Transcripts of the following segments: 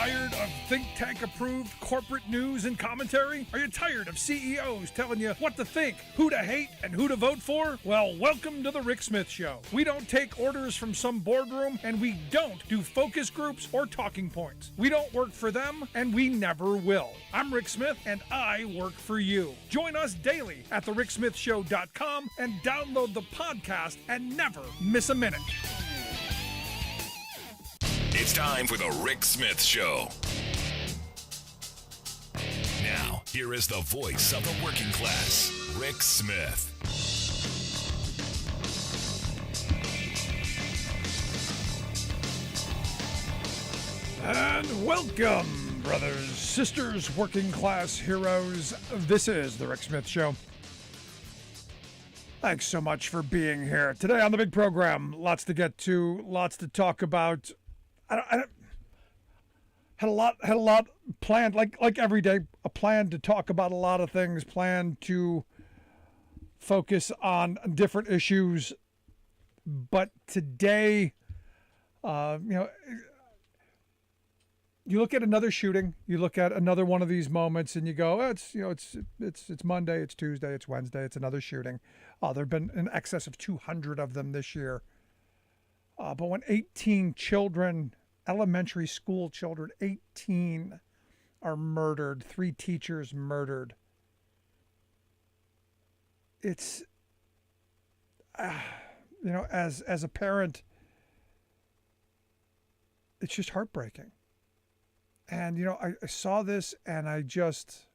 tired of think tank approved corporate news and commentary? Are you tired of CEOs telling you what to think, who to hate, and who to vote for? Well, welcome to the Rick Smith Show. We don't take orders from some boardroom, and we don't do focus groups or talking points. We don't work for them, and we never will. I'm Rick Smith, and I work for you. Join us daily at thericksmithshow.com and download the podcast and never miss a minute. It's time for the Rick Smith Show. Now, here is the voice of the working class, Rick Smith. And welcome, brothers, sisters, working class heroes. This is the Rick Smith Show. Thanks so much for being here. Today on the big program, lots to get to, lots to talk about. I had a lot planned, like every day, a plan to talk about a lot of things, plan to focus on different issues. But today, you look at another shooting, you look at another one of these moments, and you go, it's Monday, it's Tuesday, it's Wednesday, it's another shooting. There've been in excess of 200 of them this year. But when 18 children, elementary school children, 18 are murdered, 3 teachers murdered, it's, as a parent, it's just heartbreaking. And, I saw this and I just,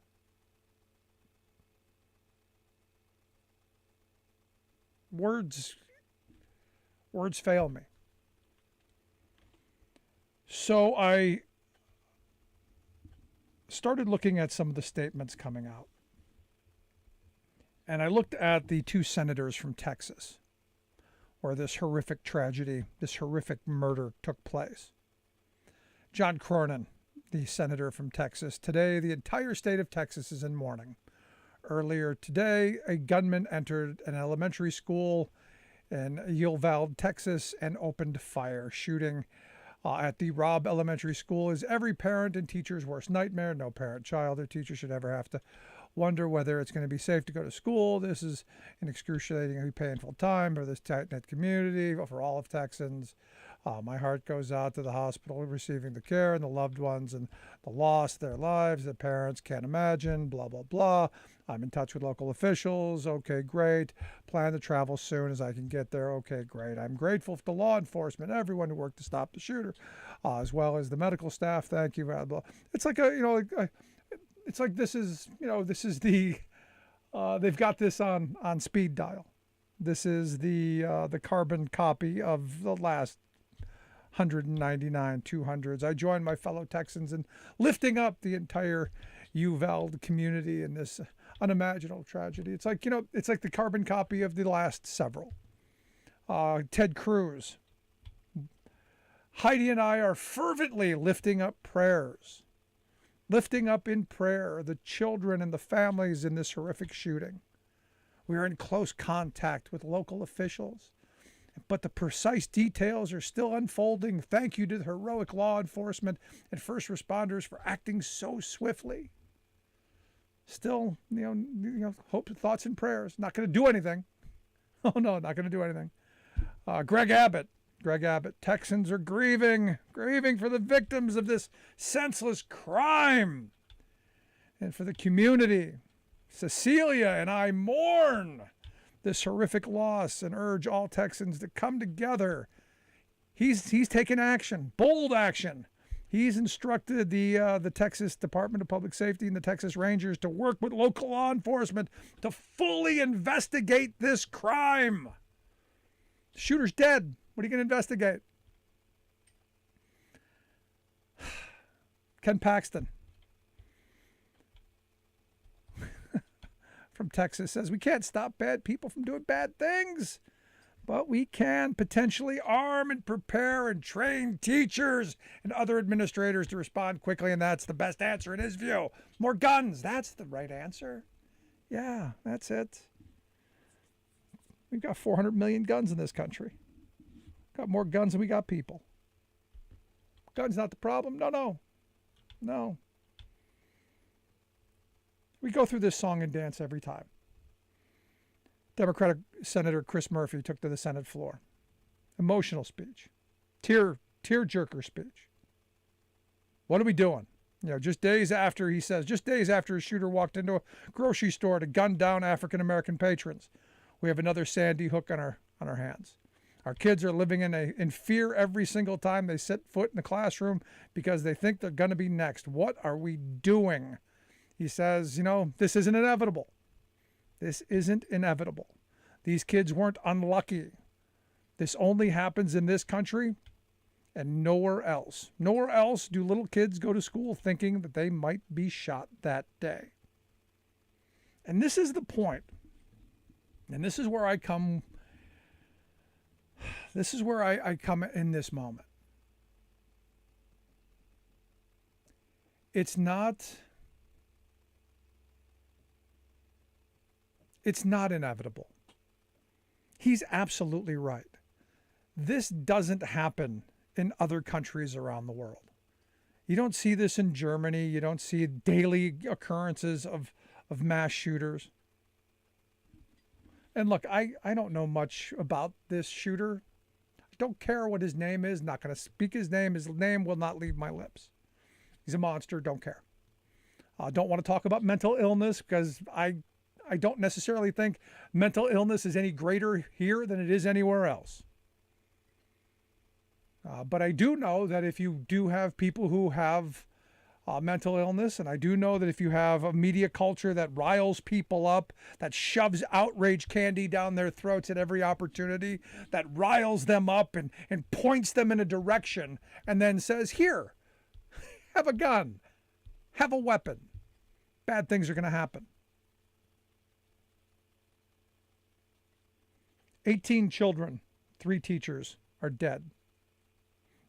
words fail me. So I started looking at some of the statements coming out. And I looked at the 2 senators from Texas, where this horrific tragedy, this horrific murder took place. John Cronin, the senator from Texas. Today, the entire state of Texas is in mourning. Earlier today, a gunman entered an elementary school in Uvalde, Texas, and opened fire. Shooting at the Robb Elementary School is every parent and teacher's worst nightmare. No parent, child, or teacher should ever have to wonder whether it's going to be safe to go to school. This is an excruciatingly painful time for this tight-knit community, for all of Texans. My heart goes out to the hospital receiving the care and the loved ones and the loss of their lives. The parents can't imagine, blah, blah, blah. I'm in touch with local officials. Okay, great. Plan to travel soon as I can get there. Okay, great. I'm grateful for the law enforcement, everyone who worked to stop the shooter, as well as the medical staff. Thank you. Blah, blah. It's like it's like this is the, they've got this on speed dial. This is the carbon copy of the last 199, 200s. I join my fellow Texans in lifting up the entire Uvalde community in this unimaginable tragedy. It's like, it's like the carbon copy of the last several. Ted Cruz. Heidi and I are fervently lifting up in prayer the children and the families in this horrific shooting. We are in close contact with local officials, but the precise details are still unfolding. Thank you to the heroic law enforcement and first responders for acting so swiftly. Still, hope, thoughts, and prayers. Not going to do anything. Oh no, not going to do anything. Greg Abbott. Texans are grieving for the victims of this senseless crime and for the community. Cecilia and I mourn this horrific loss and urge all Texans to come together. He's taken action, bold action. He's instructed the Texas Department of Public Safety and the Texas Rangers to work with local law enforcement to fully investigate this crime. The shooter's dead. What are you going to investigate? Ken Paxton from Texas says, we can't stop bad people from doing bad things, but we can potentially arm and prepare and train teachers and other administrators to respond quickly, and that's the best answer in his view. More guns. That's the right answer. Yeah, that's it. We've got 400 million guns in this country. Got more guns than we got people. Guns not the problem? No. No. We go through this song and dance every time. Democratic Senator Chris Murphy took to the Senate floor. Emotional speech. Tear-jerker speech. What are we doing? Just days after, he says, just days after a shooter walked into a grocery store to gun down African-American patrons, we have another Sandy Hook on our hands. Our kids are living in fear every single time they set foot in the classroom because they think they're going to be next. What are we doing? He says, this isn't inevitable. This isn't inevitable. These kids weren't unlucky. This only happens in this country and nowhere else. Nowhere else do little kids go to school thinking that they might be shot that day. And this is the point. And this is where I come. This is where I come in this moment. It's not inevitable. He's absolutely right. This doesn't happen in other countries around the world. You don't see this in Germany. You don't see daily occurrences of mass shooters. And look, I don't know much about this shooter. I don't care what his name is. Not going to speak his name. His name will not leave my lips. He's a monster. Don't care. Don't want to talk about mental illness because I don't necessarily think mental illness is any greater here than it is anywhere else. But I do know that if you do have people who have mental illness, and I do know that if you have a media culture that riles people up, that shoves outrage candy down their throats at every opportunity, that riles them up and points them in a direction and then says, here, have a gun, have a weapon, bad things are going to happen. 18 children, 3 teachers are dead.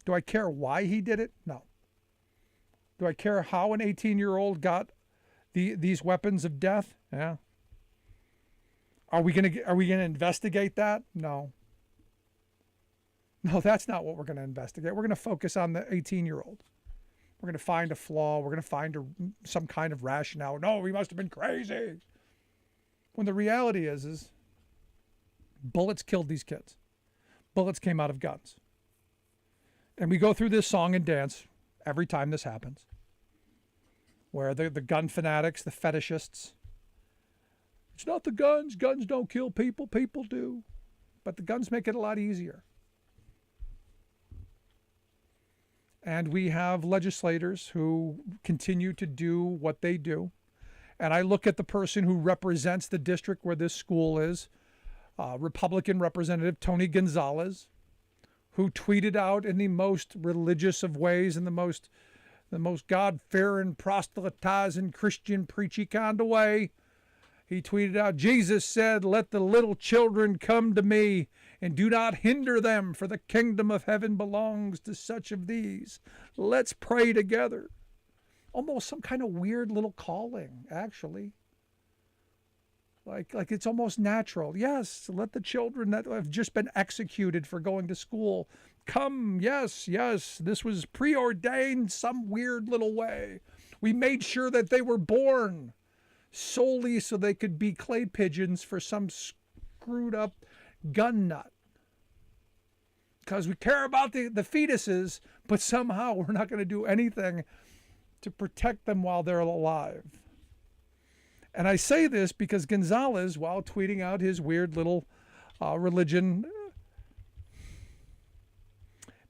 Do I care why he did it? No. Do I care how an 18-year-old got these weapons of death? Yeah. Are we gonna investigate that? No. No, that's not what we're going to investigate. We're going to focus on the 18-year-old. We're going to find a flaw. We're going to find some kind of rationale. No, he must have been crazy. When the reality is bullets killed these kids. Bullets came out of guns. And we go through this song and dance every time this happens, where the gun fanatics, the fetishists, it's not the guns. Guns don't kill people. People do. But the guns make it a lot easier. And we have legislators who continue to do what they do. And I look at the person who represents the district where this school is, Republican Representative Tony Gonzalez, who tweeted out in the most religious of ways, in the most God-fearing, proselytizing, Christian preachy kind of way. He tweeted out, Jesus said, let the little children come to me and do not hinder them, for the kingdom of heaven belongs to such of these. Let's pray together. Almost some kind of weird little calling, actually. Like it's almost natural. Yes, let the children that have just been executed for going to school come. Yes, this was preordained some weird little way. We made sure that they were born solely so they could be clay pigeons for some screwed up gun nut. Because we care about the fetuses, but somehow we're not going to do anything to protect them while they're alive. And I say this because Gonzalez, while tweeting out his weird little religion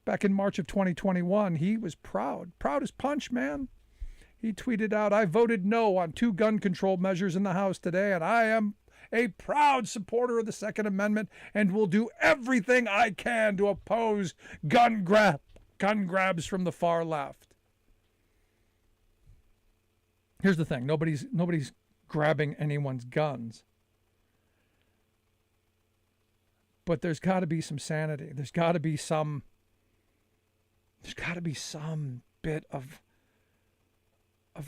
back in March of 2021, he was proud as punch, man. He tweeted out, I voted no on 2 gun control measures in the House today, and I am a proud supporter of the Second Amendment and will do everything I can to oppose gun grabs from the far left. Here's the thing, nobody's grabbing anyone's guns. But there's got to be some sanity. There's got to be some bit of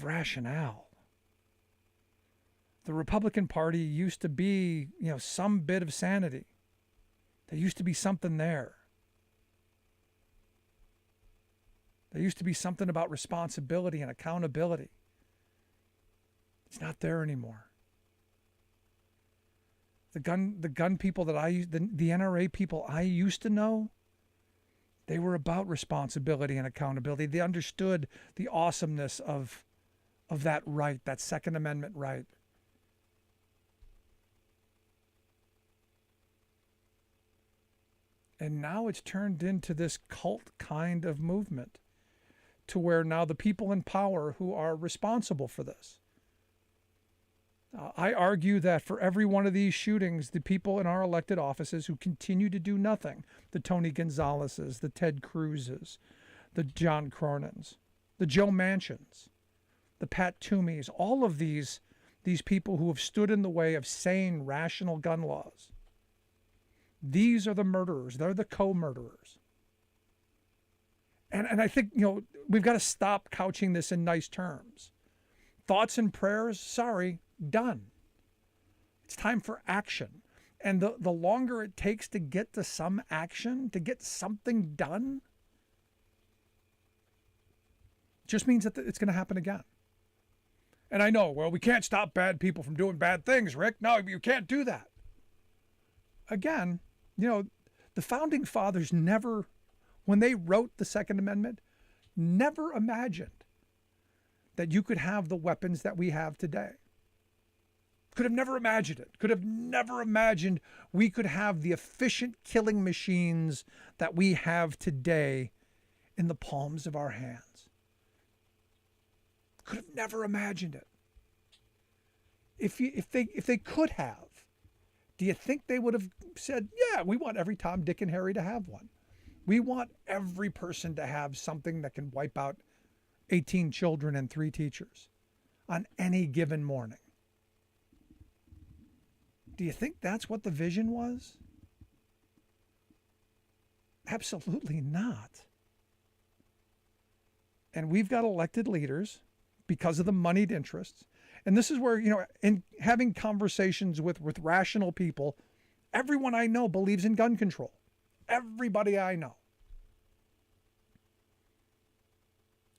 rationale. The Republican Party used to be, some bit of sanity. There used to be something there. There used to be something about responsibility and accountability. It's not there anymore. The gun people that the NRA people I used to know, they were about responsibility and accountability. They understood the awesomeness of that right, that Second Amendment right. And now it's turned into this cult kind of movement to where now the people in power who are responsible for this. I argue that for every one of these shootings, the people in our elected offices who continue to do nothing, the Tony Gonzaleses, the Ted Cruzes, the John Cronin's, the Joe Manchins, the Pat Toomeys, all of these people who have stood in the way of sane, rational gun laws. These are the murderers. They're the co-murderers. And I think, we've got to stop couching this in nice terms. Thoughts and prayers, sorry, done. It's time for action. And the longer it takes to get to some action, to get something done, just means that it's going to happen again. And I know, well, we can't stop bad people from doing bad things, Rick. No, you can't do that. Again, the founding fathers never, when they wrote the Second Amendment, never imagined that you could have the weapons that we have today. Could have never imagined it. Could have never imagined we could have the efficient killing machines that we have today in the palms of our hands. Could have never imagined it. If they could have, do you think they would have said, yeah, we want every Tom, Dick, and Harry to have one? We want every person to have something that can wipe out 18 children and 3 teachers on any given morning. Do you think that's what the vision was? Absolutely not. And we've got elected leaders because of the moneyed interests. And this is where, in having conversations with rational people, everyone I know believes in gun control. Everybody I know.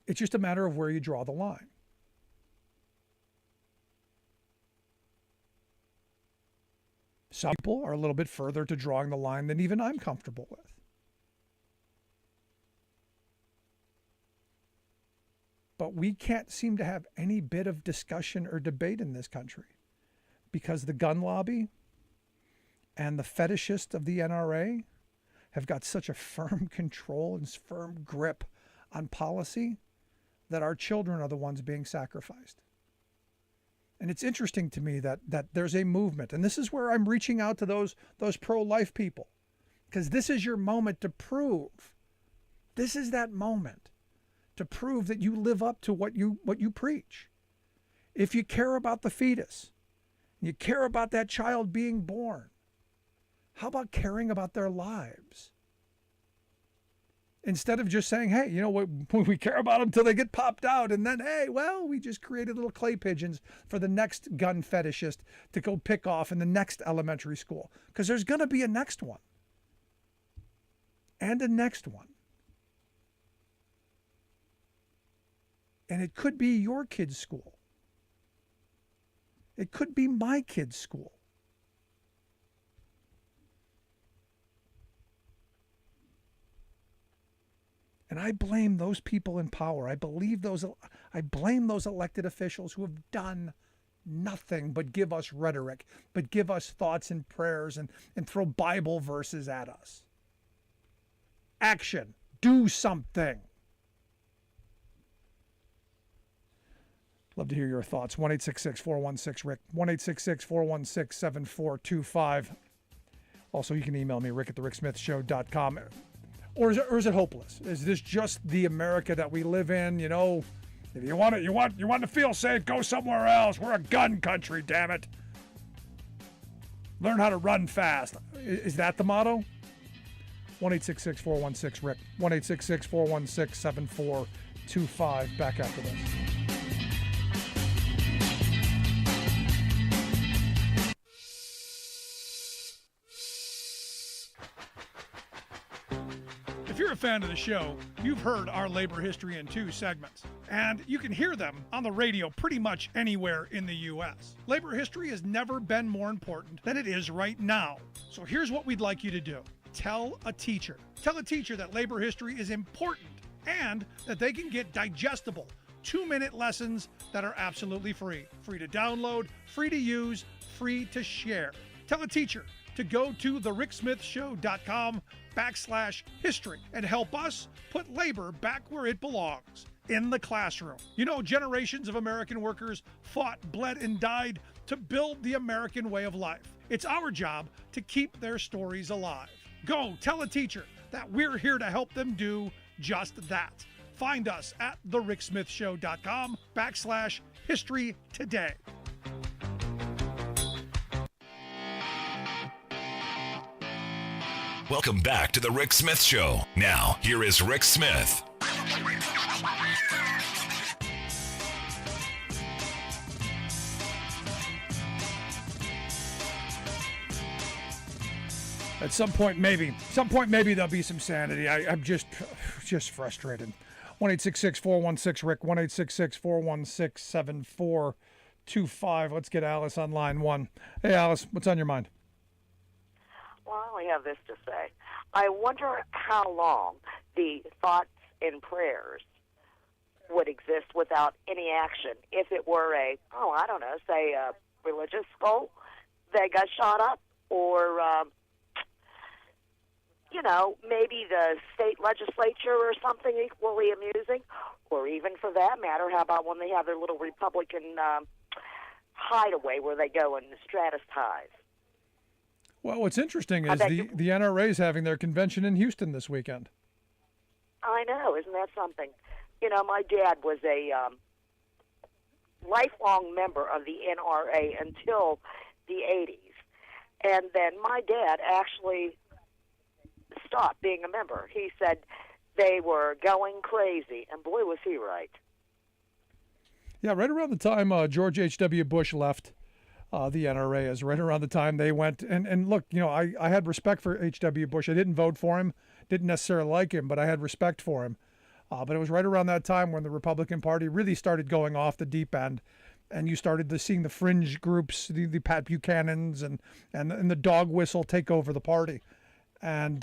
It's just a matter of where you draw the line. Some people are a little bit further to drawing the line than even I'm comfortable with. But we can't seem to have any bit of discussion or debate in this country because the gun lobby and the fetishists of the NRA have got such a firm control and firm grip on policy that our children are the ones being sacrificed. And it's interesting to me that there's a movement, and this is where I'm reaching out to those pro-life people, because this is your moment to prove. This is that moment to prove that you live up to what you preach. If you care about the fetus, you care about that child being born, how about caring about their lives? Instead of just saying, hey, we care about them until they get popped out, and then, hey, well, we just created little clay pigeons for the next gun fetishist to go pick off in the next elementary school. Because there's going to be a next one. And a next one. And it could be your kid's school. It could be my kid's school. And I blame those people in power. I blame those elected officials who have done nothing but give us rhetoric, but give us thoughts and prayers and throw Bible verses at us. Action. Do something. Love to hear your thoughts. 1-866-416-RICK. 1-866-416-7425. Also, you can email me, rick@thericksmithshow.com. Or is it hopeless? Is this just the America that we live in? If you want to feel safe, go somewhere else. We're a gun country, damn it. Learn how to run fast. Is that the motto? 1-866-416-RICK. 1-866-416-7425. Back after this. fan of the show, you've heard our Labor History in 2 segments, and you can hear them on the radio pretty much anywhere in the U.S. Labor history has never been more important than it is right now. So here's what we'd like you to do. Tell a teacher. Tell a teacher that labor history is important and that they can get digestible 2-minute lessons that are absolutely free. Free to download, free to use, free to share. Tell a teacher to go to thericksmithshow.com/history and help us put labor back where it belongs, in the classroom. You know, generations of American workers fought, bled, and died to build the American way of life. It's our job to keep their stories alive. Go tell a teacher that we're here to help them do just that. Find us at thericksmithshow.com/history today. Welcome back to the Rick Smith Show. Now, here is Rick Smith. At some point, maybe there'll be some sanity. I'm just frustrated. 1-866-416-RICK, 1-866-416-7425. Let's get Alice on line 1. Hey, Alice, what's on your mind? Well, I only have this to say. I wonder how long the thoughts and prayers would exist without any action if it were a religious school that got shot up, or, maybe the state legislature or something equally amusing, or even for that matter, how about when they have their little Republican hideaway where they go and strategize? Well, what's interesting is the NRA is having their convention in Houston this weekend. I know, isn't that something? You know, my dad was a lifelong member of the NRA until the 80s. And then my dad actually stopped being a member. He said they were going crazy, and boy, was he right. Yeah, right around the time George H.W. Bush left the NRA, is right around the time they went. And look, I had respect for H.W. Bush. I didn't vote for him, didn't necessarily like him, but I had respect for him. But it was right around that time when the Republican Party really started going off the deep end, and you started to seeing the fringe groups, the Pat Buchanans and the dog whistle take over the party. And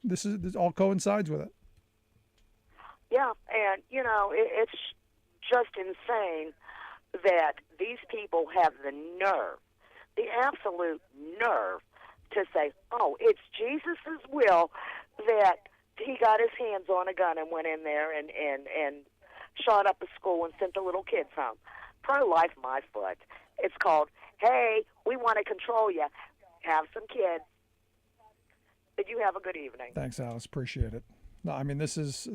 this all coincides with it. Yeah, and it's just insane that these people have the absolute nerve to say, "Oh, it's Jesus' will that he got his hands on a gun and went in there and shot up a school and sent the little kids home." Pro-life, my foot. It's called, "Hey, we want to control you. Have some kids." But you have a good evening. Thanks, Alice. Appreciate it. No, I mean, this is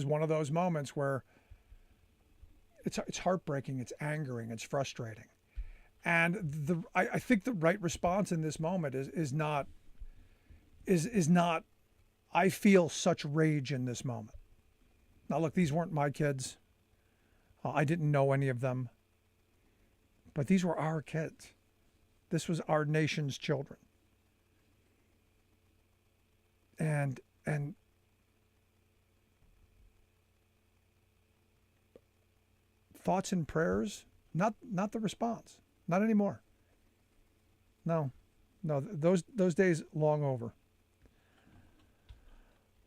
one of those moments where it's heartbreaking, it's angering, it's frustrating. And I think the right response in this moment is not I feel such rage in this moment. Now look, these weren't my kids. I didn't know any of them. But these were our kids. This was our nation's children. And thoughts and prayers, not the response. Not anymore. No, those days long over.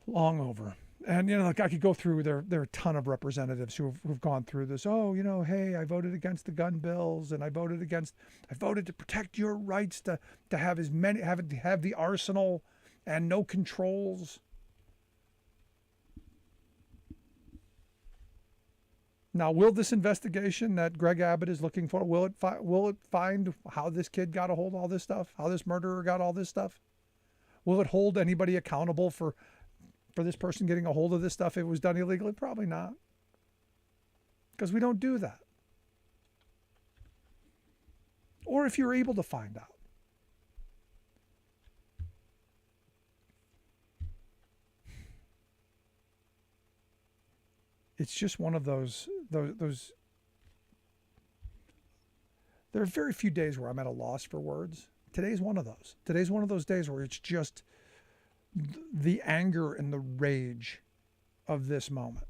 Long over. And I could go through there are a ton of representatives who've gone through this. Oh, hey, I voted against the gun bills, and I voted to protect your rights to have have the arsenal and no controls. Now, will this investigation that Greg Abbott is looking for, will it find how this kid got a hold of all this stuff, how this murderer got all this stuff? Will it hold anybody accountable for this person getting a hold of this stuff if it was done illegally? Probably not. Because we don't do that. Or if you're able to find out. It's just one of those. There are very few days where I'm at a loss for words. Today's one of those. Today's one of those days where it's just the anger and the rage of this moment.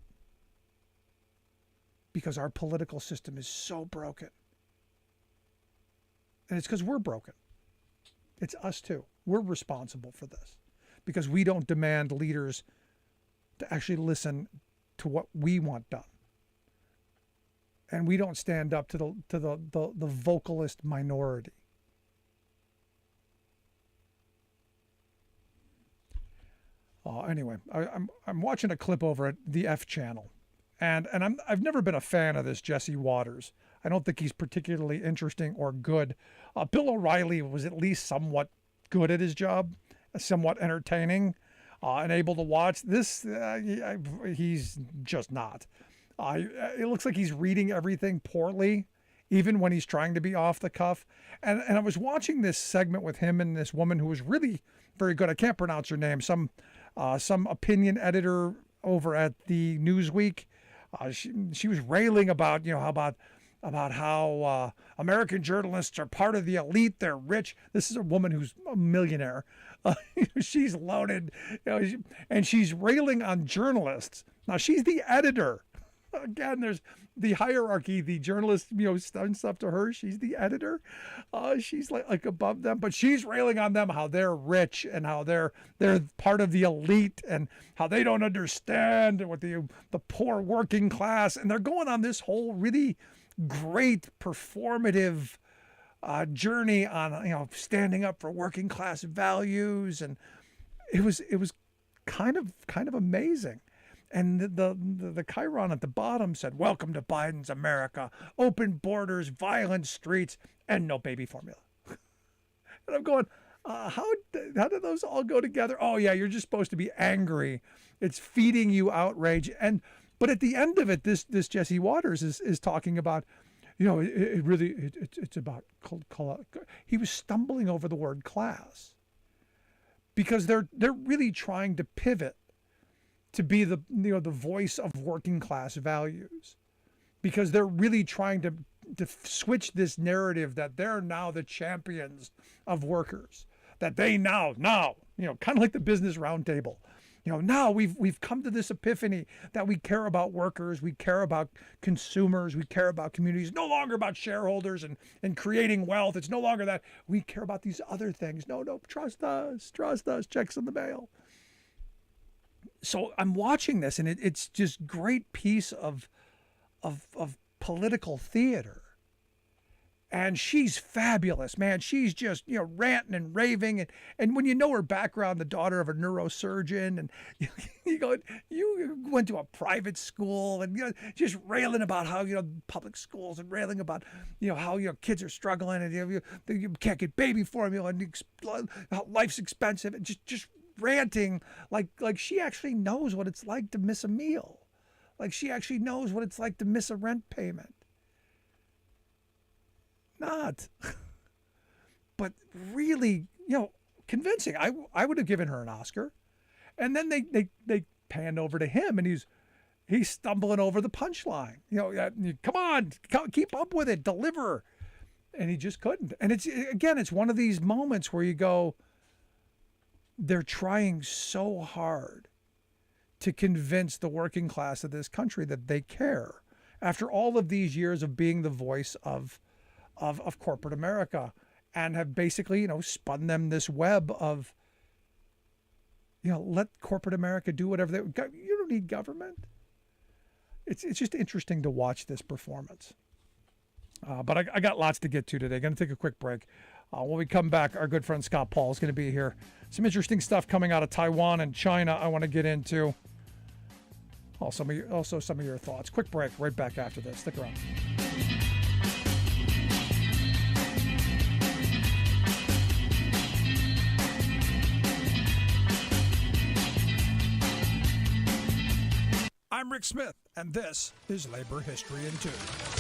Because our political system is so broken. And it's because we're broken. It's us too. We're responsible for this. Because we don't demand leaders to actually listen to what we want done. And we don't stand up to the vocalist minority. Anyway, I'm watching a clip over at the F channel, and I've never been a fan of this Jesse Waters. I don't think he's particularly interesting or good. Bill O'Reilly was at least somewhat good at his job, somewhat entertaining, and able to watch. This he's just not. It looks like he's reading everything poorly, even when he's trying to be off the cuff. And I was watching this segment with him and this woman who was really very good. I can't pronounce her name. Some opinion editor over at the Newsweek. She was railing about, about how American journalists are part of the elite. They're rich. This is a woman who's a millionaire. She's loaded, and she's railing on journalists. Now she's the editor. Again, there's the hierarchy. The journalist, sends stuff to her. She's the editor. She's like above them, but she's railing on them how they're rich and how they're part of the elite and how they don't understand what the poor working class. And they're going on this whole really great performative journey on standing up for working class values, and it was kind of amazing. And the chyron at the bottom said, "Welcome to Biden's America, open borders, violent streets, and no baby formula." And I'm going, how do those all go together? Oh yeah, you're just supposed to be angry. It's feeding you outrage. But at the end of it, this Jesse Waters is talking about, it's about, he was stumbling over the word class, because they're really trying to pivot to be the voice of working class values, because they're really trying to switch this narrative that they're now the champions of workers, that they now kind of like the Business Roundtable, now we've come to this epiphany that we care about workers, we care about consumers, we care about communities, no longer about shareholders and creating wealth. It's no longer that. We care about these other things. No, trust us, checks in the mail. So I'm watching this, and it's just great piece of political theater. And she's fabulous, man. She's just, ranting and raving. And when you know her background, the daughter of a neurosurgeon, and you went to a private school, and just railing about how, public schools, and railing about, how your kids are struggling, and you can't get baby formula, and how life's expensive, and just ranting like she actually knows what it's like to miss a meal, like she actually knows what it's like to miss a rent payment. Not, but really, convincing. I would have given her an Oscar. And then they panned over to him, and he's stumbling over the punchline. Come on, keep up with it, deliver. And he just couldn't. And it's one of these moments where you go, they're trying so hard to convince the working class of this country that they care, after all of these years of being the voice of corporate America, and have basically, spun them this web of, let corporate America do whatever you don't need government. It's just interesting to watch this performance. But I got lots to get to today. Going to take a quick break. When we come back, our good friend Scott Paul is going to be here. Some interesting stuff coming out of Taiwan and China I want to get into. Also some of your thoughts. Quick break, right back after this. Stick around. I'm Rick Smith. and this is Labor History in 2.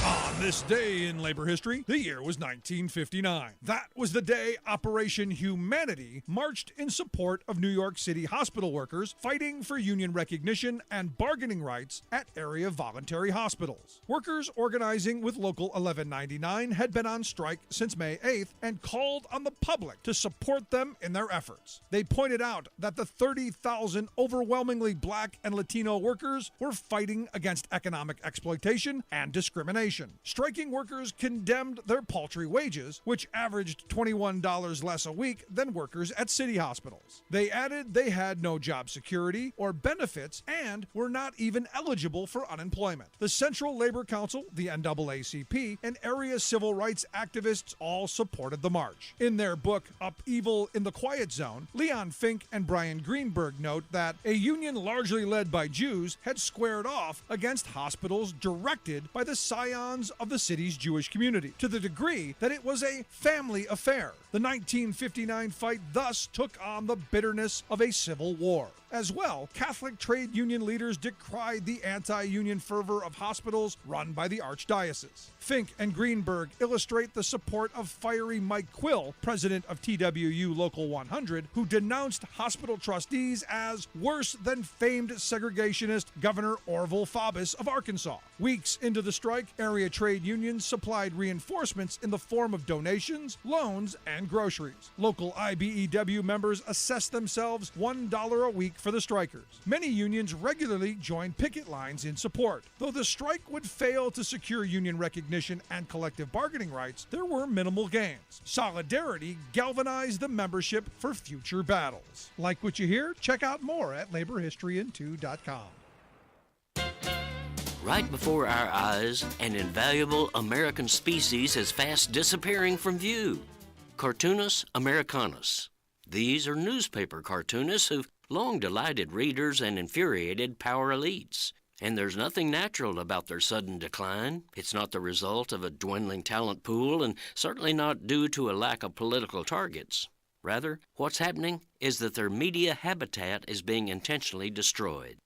On this day in labor history, the year was 1959. That was the day Operation Humanity marched in support of New York City hospital workers fighting for union recognition and bargaining rights at area voluntary hospitals. Workers organizing with Local 1199 had been on strike since May 8th and called on the public to support them in their efforts. They pointed out that the 30,000 overwhelmingly black and Latino workers were fighting against economic exploitation and discrimination. Striking workers condemned their paltry wages, which averaged $21 less a week than workers at city hospitals. They added they had no job security or benefits and were not even eligible for unemployment. The Central Labor Council, the NAACP, and area civil rights activists all supported the march. In their book, Upheaval in the Quiet Zone, Leon Fink and Brian Greenberg note that a union largely led by Jews had squared off against hospitals directed by the scions of the city's Jewish community, to the degree that it was a family affair. The 1959 fight thus took on the bitterness of a civil war. As well, Catholic trade union leaders decried the anti-union fervor of hospitals run by the Archdiocese. Fink and Greenberg illustrate the support of fiery Mike Quill, president of TWU Local 100, who denounced hospital trustees as worse than famed segregationist Governor Orville Faubus of Arkansas. Weeks into the strike, area trade unions supplied reinforcements in the form of donations, loans, and groceries. Local IBEW members assessed themselves $1 a week for the strikers. Many unions regularly joined picket lines in support. Though the strike would fail to secure union recognition and collective bargaining rights, there were minimal gains. Solidarity galvanized the membership for future battles. Like what you hear? Check out more at laborhistoryin2.com. Right before our eyes, an invaluable American species is fast disappearing from view. Cartoonus americanus. These are newspaper cartoonists who've long delighted readers and infuriated power elites. And there's nothing natural about their sudden decline. It's not the result of a dwindling talent pool, and certainly not due to a lack of political targets. Rather, what's happening is that their media habitat is being intentionally destroyed.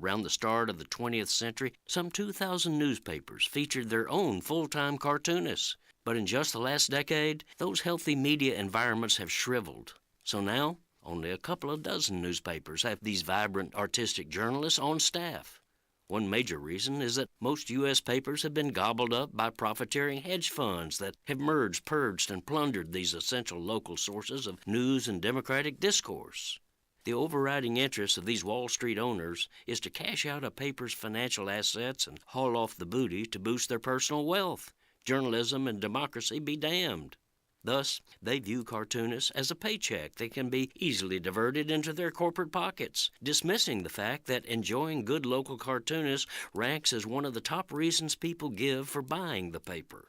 Around the start of the 20th century, some 2,000 newspapers featured their own full-time cartoonists. But in just the last decade, those healthy media environments have shriveled. So now, only a couple of dozen newspapers have these vibrant artistic journalists on staff. One major reason is that most U.S. papers have been gobbled up by profiteering hedge funds that have merged, purged, and plundered these essential local sources of news and democratic discourse. The overriding interest of these Wall Street owners is to cash out a paper's financial assets and haul off the booty to boost their personal wealth. Journalism and democracy be damned. Thus, they view cartoonists as a paycheck that can be easily diverted into their corporate pockets, dismissing the fact that enjoying good local cartoonists ranks as one of the top reasons people give for buying the paper.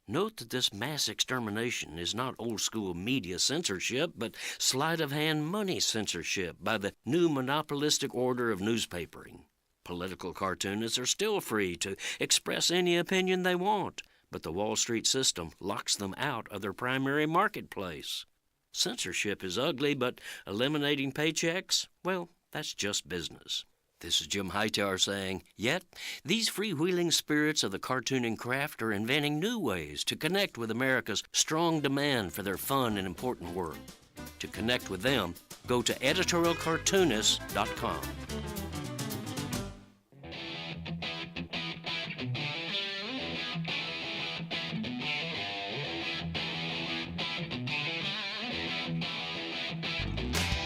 Note that this mass extermination is not old-school media censorship, but sleight-of-hand money censorship by the new monopolistic order of newspapering. Political cartoonists are still free to express any opinion they want, but the Wall Street system locks them out of their primary marketplace. Censorship is ugly, but eliminating paychecks, well, that's just business. This is Jim Hightower saying, yet these freewheeling spirits of the cartooning craft are inventing new ways to connect with America's strong demand for their fun and important work. To connect with them, go to editorialcartoonist.com.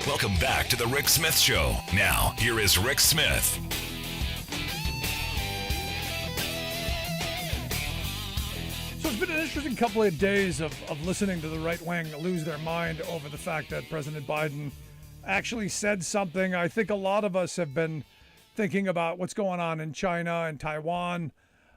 Welcome back to the Rick Smith Show. Now, here is Rick Smith. So it's been an interesting couple of days of listening to the right wing lose their mind over the fact that President Biden actually said something. I think a lot of us have been thinking about what's going on in China and Taiwan,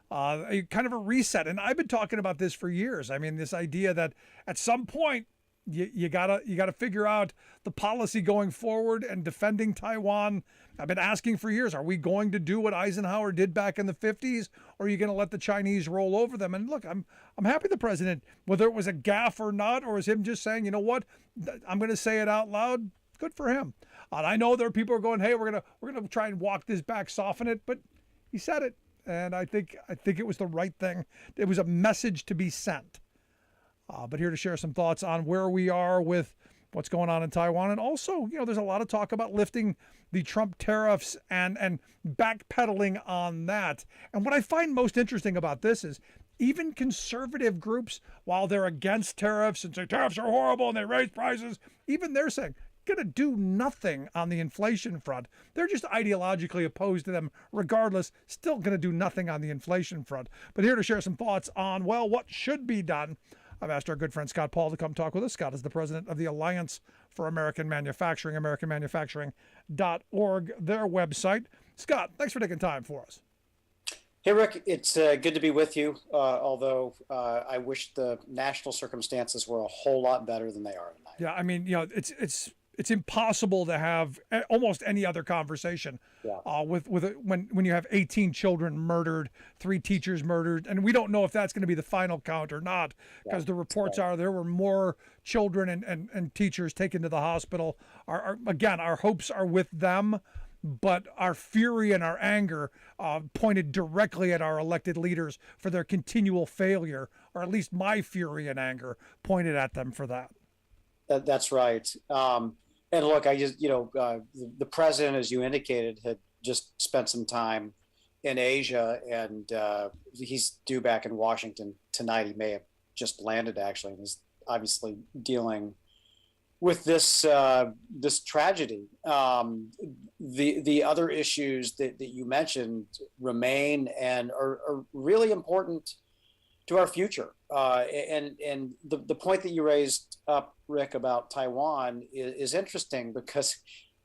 kind of a reset. And I've been talking about this for years. I mean, this idea that at some point, you gotta figure out the policy going forward and defending Taiwan. I've been asking for years, are we going to do what Eisenhower did back in the 50s, or are you going to let the Chinese roll over them? And look, I'm happy the president, whether it was a gaffe or not, or is him just saying, you know what, I'm going to say it out loud. Good for him. And I know there are people who are going, hey, we're gonna try and walk this back, soften it, but He said it, and I think it was the right thing. It was a message to be sent. But here to share some thoughts on where we are with what's going on in Taiwan, and also, there's a lot of talk about lifting the Trump tariffs and backpedaling on that. And what I find most interesting about this is even conservative groups, while they're against tariffs and say tariffs are horrible and they raise prices, even they're saying going to do nothing on the inflation front. They're just ideologically opposed to them regardless, still going to do nothing on the inflation front. But here to share some thoughts on, what should be done, I've asked our good friend Scott Paul to come talk with us. Scott is the president of the Alliance for American Manufacturing, AmericanManufacturing.org, their website. Scott, thanks for taking time for us. Hey, Rick, it's good to be with you, although I wish the national circumstances were a whole lot better than they are tonight. Yeah, I mean, it's impossible to have almost any other conversation when you have 18 children murdered, 3 teachers murdered, and we don't know if that's going to be the final count or not, because the reports are there were more children and teachers taken to the hospital. Our hopes are with them, but our fury and our anger pointed directly at our elected leaders for their continual failure, or at least my fury and anger pointed at them for that. That's right. And look, I just, the president, as you indicated, had just spent some time in Asia, and he's due back in Washington tonight. He may have just landed, actually, and is obviously dealing with this tragedy. The other issues that you mentioned remain and are really important to our future. And the point that you raised up, Rick, about Taiwan is interesting, because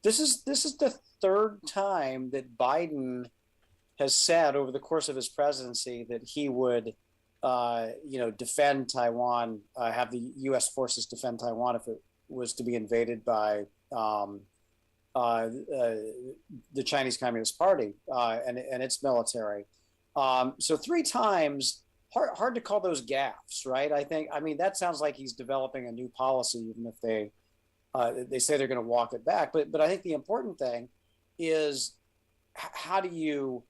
this is the third time that Biden has said over the course of his presidency that he would defend Taiwan, have the U.S. forces defend Taiwan if it was to be invaded by the Chinese Communist Party and its military. So 3 times. Hard to call those gaffes, right? I mean, that sounds like he's developing a new policy, even if they say they're going to walk it back. But I think the important thing is how do you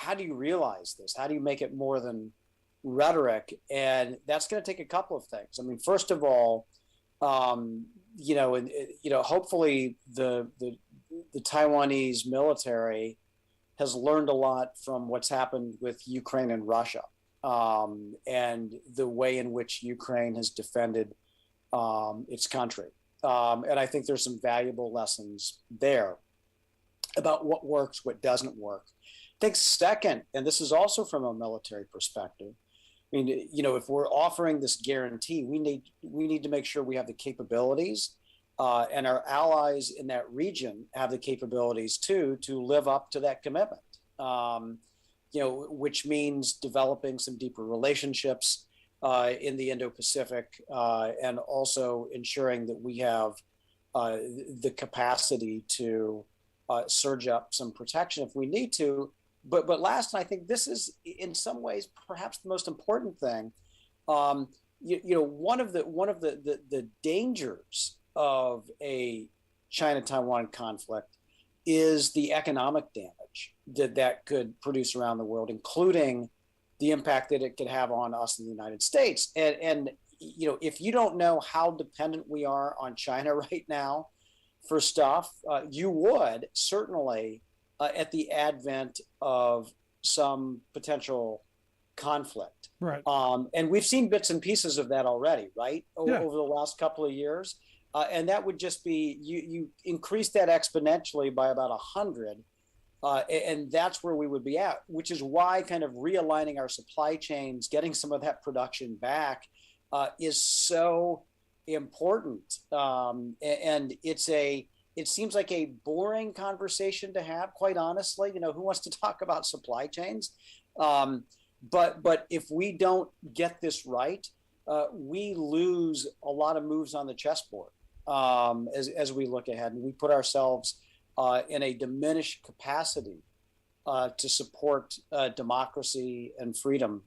realize this? How do you make it more than rhetoric? And that's going to take a couple of things. I mean, first of all, hopefully the Taiwanese military has learned a lot from what's happened with Ukraine and Russia. And the way in which Ukraine has defended its country. And I think there's some valuable lessons there about what works, what doesn't work. I think second, and this is also from a military perspective, I mean, if we're offering this guarantee, we need to make sure we have the capabilities and our allies in that region have the capabilities too to live up to that commitment. Which means developing some deeper relationships in the Indo-Pacific, and also ensuring that we have the capacity to surge up some protection if we need to. But last, and I think this is in some ways perhaps the most important thing. One of the dangers of a China-Taiwan conflict is the economic damage that could produce around the world, including the impact that it could have on us in the United States. And if you don't know how dependent we are on China right now for stuff, you would certainly at the advent of some potential conflict. Right. And we've seen bits and pieces of that already, right? Over the last couple of years. And that would just be, you increase that exponentially by about 100, and that's where we would be at, which is why kind of realigning our supply chains, getting some of that production back is so important. And it seems like a boring conversation to have, quite honestly. Who wants to talk about supply chains? But if we don't get this right, we lose a lot of moves on the chessboard. As we look ahead, and we put ourselves in a diminished capacity to support democracy and freedom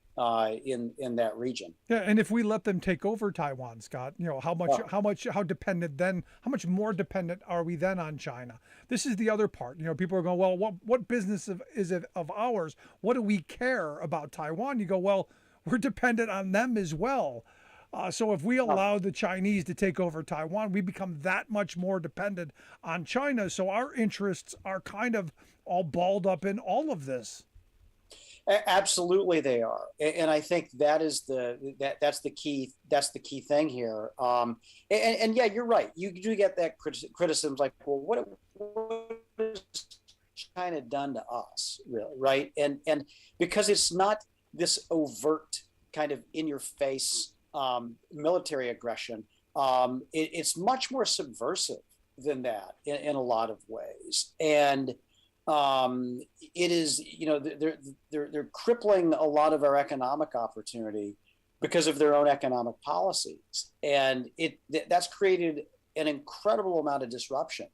in that region. Yeah, and if we let them take over Taiwan, Scott, how dependent then, how much more dependent are we then on China? This is the other part. People are going, well, what business is it of ours? What do we care about Taiwan? You go, well, we're dependent on them as well. So if we allow the Chinese to take over Taiwan, we become that much more dependent on China. So our interests are kind of all balled up in all of this. Absolutely, they are, and I think that's the key thing here. And yeah, you're right. You do get that criticism, like, well, what has China done to us, really, right? And because it's not this overt kind of in your face military aggression, it's much more subversive than that in a lot of ways, and it is, they're crippling a lot of our economic opportunity because of their own economic policies, and that's created an incredible amount of disruption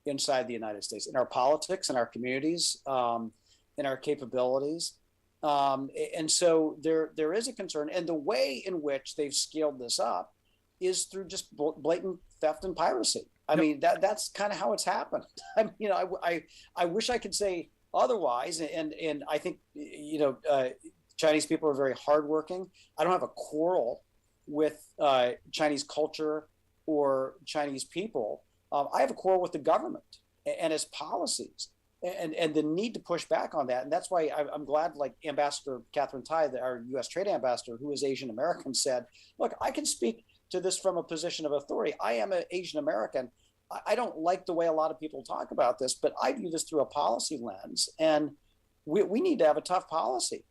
inside the United States, in our politics, in our communities, in our capabilities, and so there is a concern, and the way in which they've scaled this up is through just blatant theft and piracy. I mean, that's kind of how it's happened. I wish I could say otherwise. And I think, Chinese people are very hardworking. I don't have a quarrel with Chinese culture or Chinese people. I have a quarrel with the government and its policies and the need to push back on that. And that's why I'm glad, like Ambassador Catherine Tai, our U.S. Trade Ambassador, who is Asian American, said, look, I can speak to this from a position of authority. I am an Asian American. I don't like the way a lot of people talk about this, but I view this through a policy lens, and we need to have a tough policy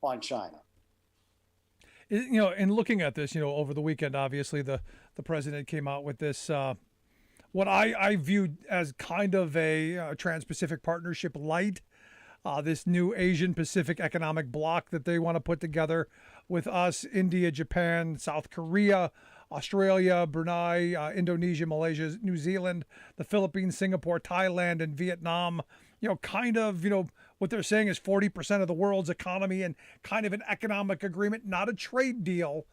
on China. In looking at this, over the weekend, obviously the president came out with this, what I viewed as kind of a Trans-Pacific Partnership light, this new Asian Pacific economic bloc that they want to put together with us, India, Japan, South Korea, Australia, Brunei, Indonesia, Malaysia, New Zealand, the Philippines, Singapore, Thailand, and Vietnam. What they're saying is 40% of the world's economy, and kind of an economic agreement, not a trade deal,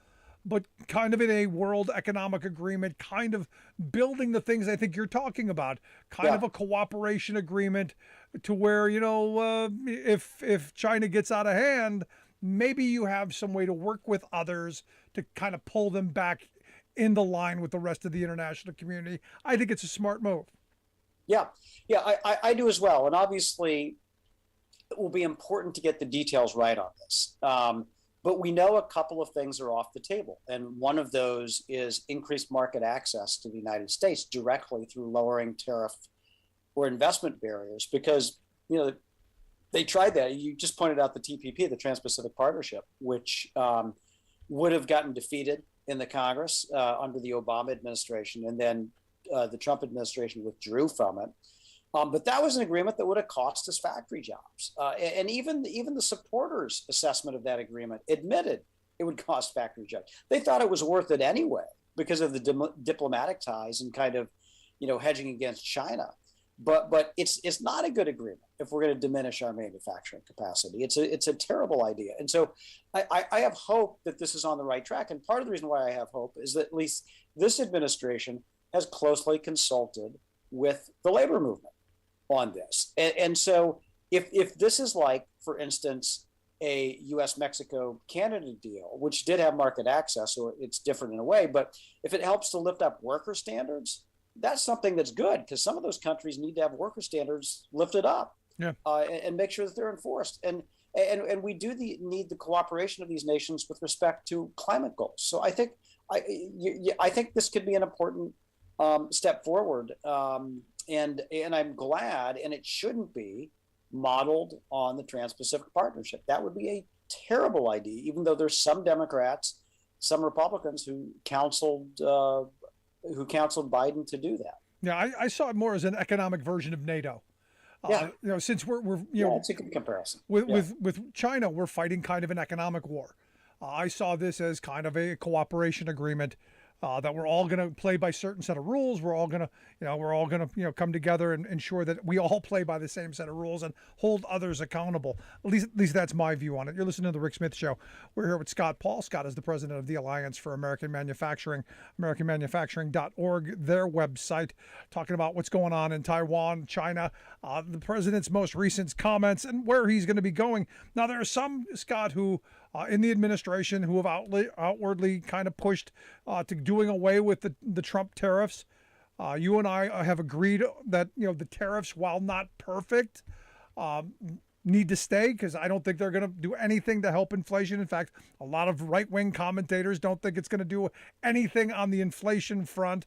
but kind of in a world economic agreement, kind of building the things I think you're talking about, kind of a cooperation agreement to where, if China gets out of hand, maybe you have some way to work with others to kind of pull them back in the line with the rest of the international community. I think it's a smart move. Yeah, I do as well. And obviously, it will be important to get the details right on this. But we know a couple of things are off the table. And one of those is increased market access to the United States directly through lowering tariff or investment barriers, because, they tried that. You just pointed out the TPP, the Trans-Pacific Partnership, which would have gotten defeated in the Congress under the Obama administration, and then the Trump administration withdrew from it. But that was an agreement that would have cost us factory jobs. And even the supporters' assessment of that agreement admitted it would cost factory jobs. They thought it was worth it anyway because of the diplomatic ties and kind of, hedging against China. But it's not a good agreement if we're going to diminish our manufacturing capacity. It's a terrible idea. And so I have hope that this is on the right track. And part of the reason why I have hope is that at least this administration has closely consulted with the labor movement on this. And so if this is like, for instance, a U.S.-Mexico-Canada deal, which did have market access, so it's different in a way, but if it helps to lift up worker standards, that's something that's good, because some of those countries need to have worker standards lifted up, and make sure that they're enforced. And we do need the cooperation of these nations with respect to climate goals. So I think this could be an important step forward, and I'm glad, and it shouldn't be modeled on the Trans-Pacific Partnership. That would be a terrible idea, even though there's some Democrats, some Republicans who counseled Biden to do that. Yeah, I saw it more as an economic version of NATO. Since we're it's a good comparison. With China, we're fighting kind of an economic war. I saw this as kind of a cooperation agreement that we're all going to play by certain set of rules. We're all going to, come together and ensure that we all play by the same set of rules and hold others accountable. At least that's my view on it. You're listening to the Rick Smith Show. We're here with Scott Paul. Scott is the president of the Alliance for American Manufacturing, AmericanManufacturing.org, their website, talking about what's going on in Taiwan, China, the president's most recent comments, and where he's going to be going. Now, there are some, Scott, who in the administration who have outwardly kind of pushed to doing away with the Trump tariffs. You and I have agreed that the tariffs, while not perfect, need to stay, because I don't think they're going to do anything to help inflation. In fact, a lot of right-wing commentators don't think it's going to do anything on the inflation front,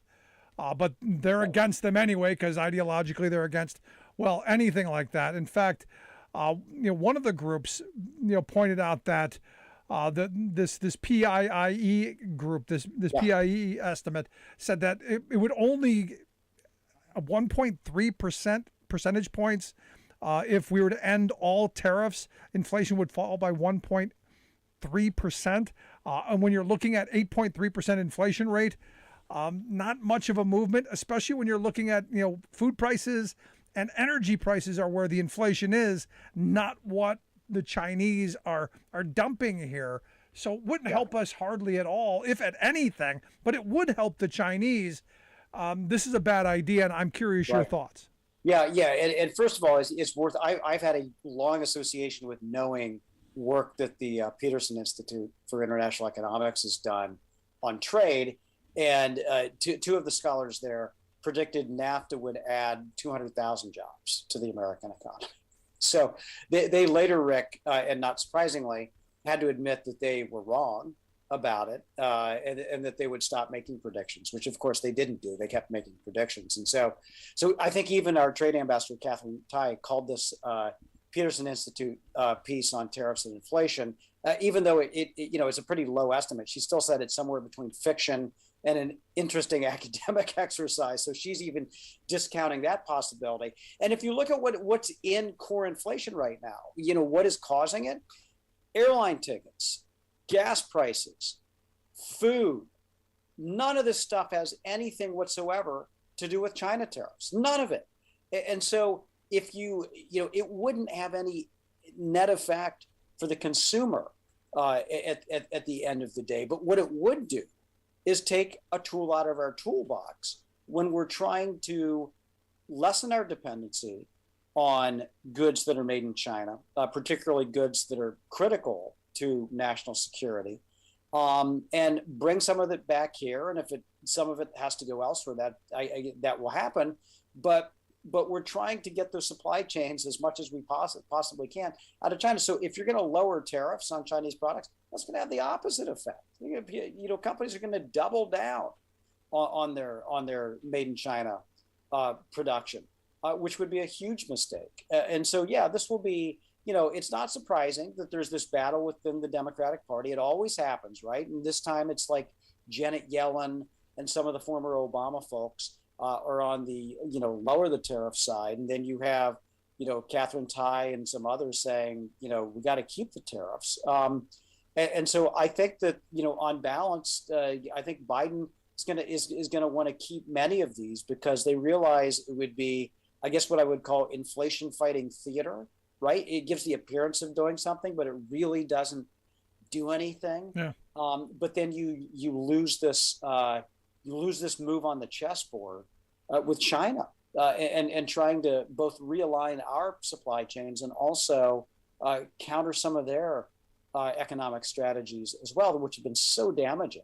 but they're against them anyway, because ideologically they're against, well, anything like that. In fact, one of the groups pointed out that this PIIE group, this PIIE estimate said that it would only 1.3 percentage points if we were to end all tariffs. Inflation would fall by 1.3%. And when you're looking at 8.3% inflation rate, not much of a movement, especially when you're looking at food prices and energy prices are where the inflation is, not what the Chinese are dumping here. So it wouldn't help us hardly at all, if at anything, but it would help the Chinese. This is a bad idea, and I'm curious your thoughts. Yeah. And first of all, it's worth, I've had a long association with knowing work that the Peterson Institute for International Economics has done on trade. And two of the scholars there predicted NAFTA would add 200,000 jobs to the American economy. So they later, Rick, and not surprisingly, had to admit that they were wrong about it, and that they would stop making predictions, which of course they didn't do. They kept making predictions. And so I think even our trade ambassador, Catherine Tai, called this Peterson Institute piece on tariffs and inflation, even though it's a pretty low estimate. She still said it's somewhere between fiction and an interesting academic exercise. So she's even discounting that possibility. And if you look at what's in core inflation right now, what is causing it? Airline tickets, gas prices, food. None of this stuff has anything whatsoever to do with China tariffs. None of it. And so if it wouldn't have any net effect for the consumer at the end of the day. But what it would do is take a tool out of our toolbox when we're trying to lessen our dependency on goods that are made in China, particularly goods that are critical to national security, and bring some of it back here. And if some of it has to go elsewhere, that will happen. But we're trying to get those supply chains as much as we possibly can out of China. So if you're going to lower tariffs on Chinese products, that's going to have the opposite effect. Companies are going to double down on their made in China production, which would be a huge mistake. And so, this will be, it's not surprising that there's this battle within the Democratic Party. It always happens, right? And this time it's like Janet Yellen and some of the former Obama folks are on the, lower the tariff side. And then you have, Catherine Tai and some others saying, we got to keep the tariffs. And so I think that, on balance, I think Biden is going to want to keep many of these because they realize it would be, I guess, what I would call inflation fighting theater, right? It gives the appearance of doing something, but it really doesn't do anything. Yeah. But then you lose this move on the chessboard with China and trying to both realign our supply chains and also counter some of their economic strategies as well, which have been so damaging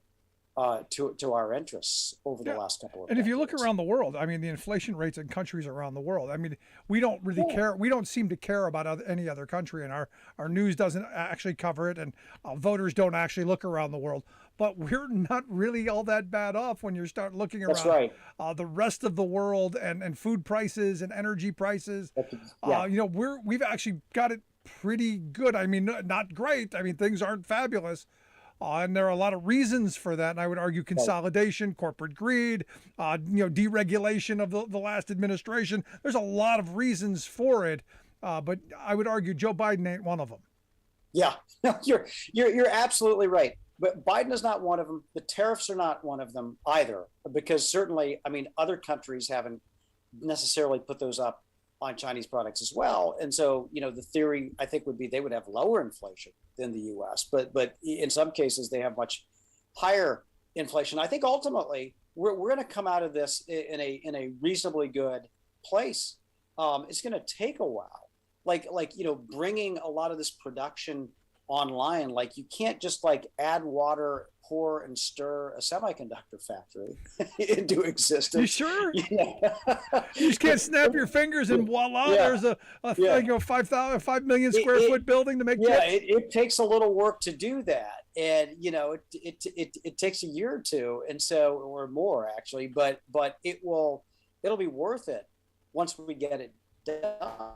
to our interests over the last couple of decades. And if you look around the world, I mean, the inflation rates in countries around the world, I mean, we don't really care. We don't seem to care about any other country, and our news doesn't actually cover it, and voters don't actually look around the world. But we're not really all that bad off when you start looking around. That's right. The rest of the world and food prices and energy prices. We've actually got it pretty good. I mean, not great. I mean, things aren't fabulous. And there are a lot of reasons for that. And I would argue consolidation, corporate greed, deregulation of the last administration. There's a lot of reasons for it. But I would argue Joe Biden ain't one of them. Yeah, no, you're absolutely right. but Biden is not one of them. The tariffs are not one of them either, because certainly, I mean, other countries haven't necessarily put those up on Chinese products as well. And so, the theory I think would be they would have lower inflation than the U.S., but in some cases they have much higher inflation. I think ultimately we're going to come out of this in a reasonably good place. It's going to take a while, like bringing a lot of this production online. Like, you can't just add water, pour and stir a semiconductor factory into existence. You sure? Yeah. You just can't snap your fingers and voila, there's a 5 million square foot building to make chips. It takes a little work to do that, and it takes a year or two, and so, or more actually, but it'll be worth it once we get it done.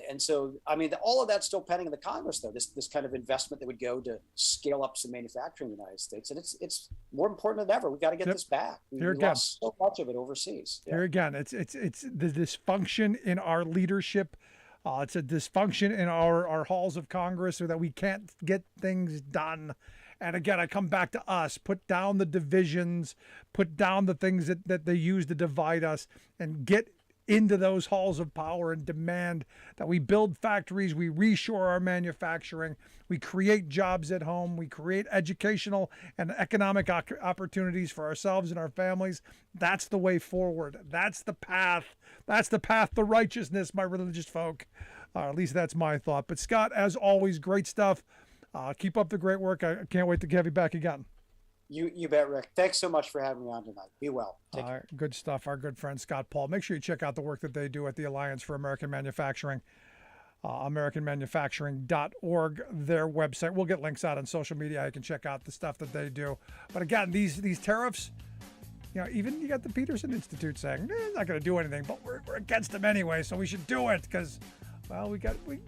And so, I mean, all of that's still pending in the Congress, though. This kind of investment that would go to scale up some manufacturing in the United States, and it's more important than ever. We got to get this back. We lost so much of it overseas. Yeah. Here again, it's the dysfunction in our leadership. It's a dysfunction in our halls of Congress, so that we can't get things done. And again, I come back to us. Put down the divisions. Put down the things that they use to divide us, and get into those halls of power and demand that we build factories, we reshore our manufacturing, we create jobs at home, we create educational and economic opportunities for ourselves and our families. That's the way forward. That's the path. That's the path to righteousness, my religious folk. At least that's my thought. But Scott, as always, great stuff. Keep up the great work. I can't wait to have you back again. You bet, Rick. Thanks so much for having me on tonight. Be well. Take care. Good stuff. Our good friend Scott Paul. Make sure you check out the work that they do at the Alliance for American Manufacturing, AmericanManufacturing.org, their website. We'll get links out on social media. You can check out the stuff that they do. But again, these tariffs, even you got the Peterson Institute saying it's not going to do anything, but we're against them anyway, so we should do it because, well,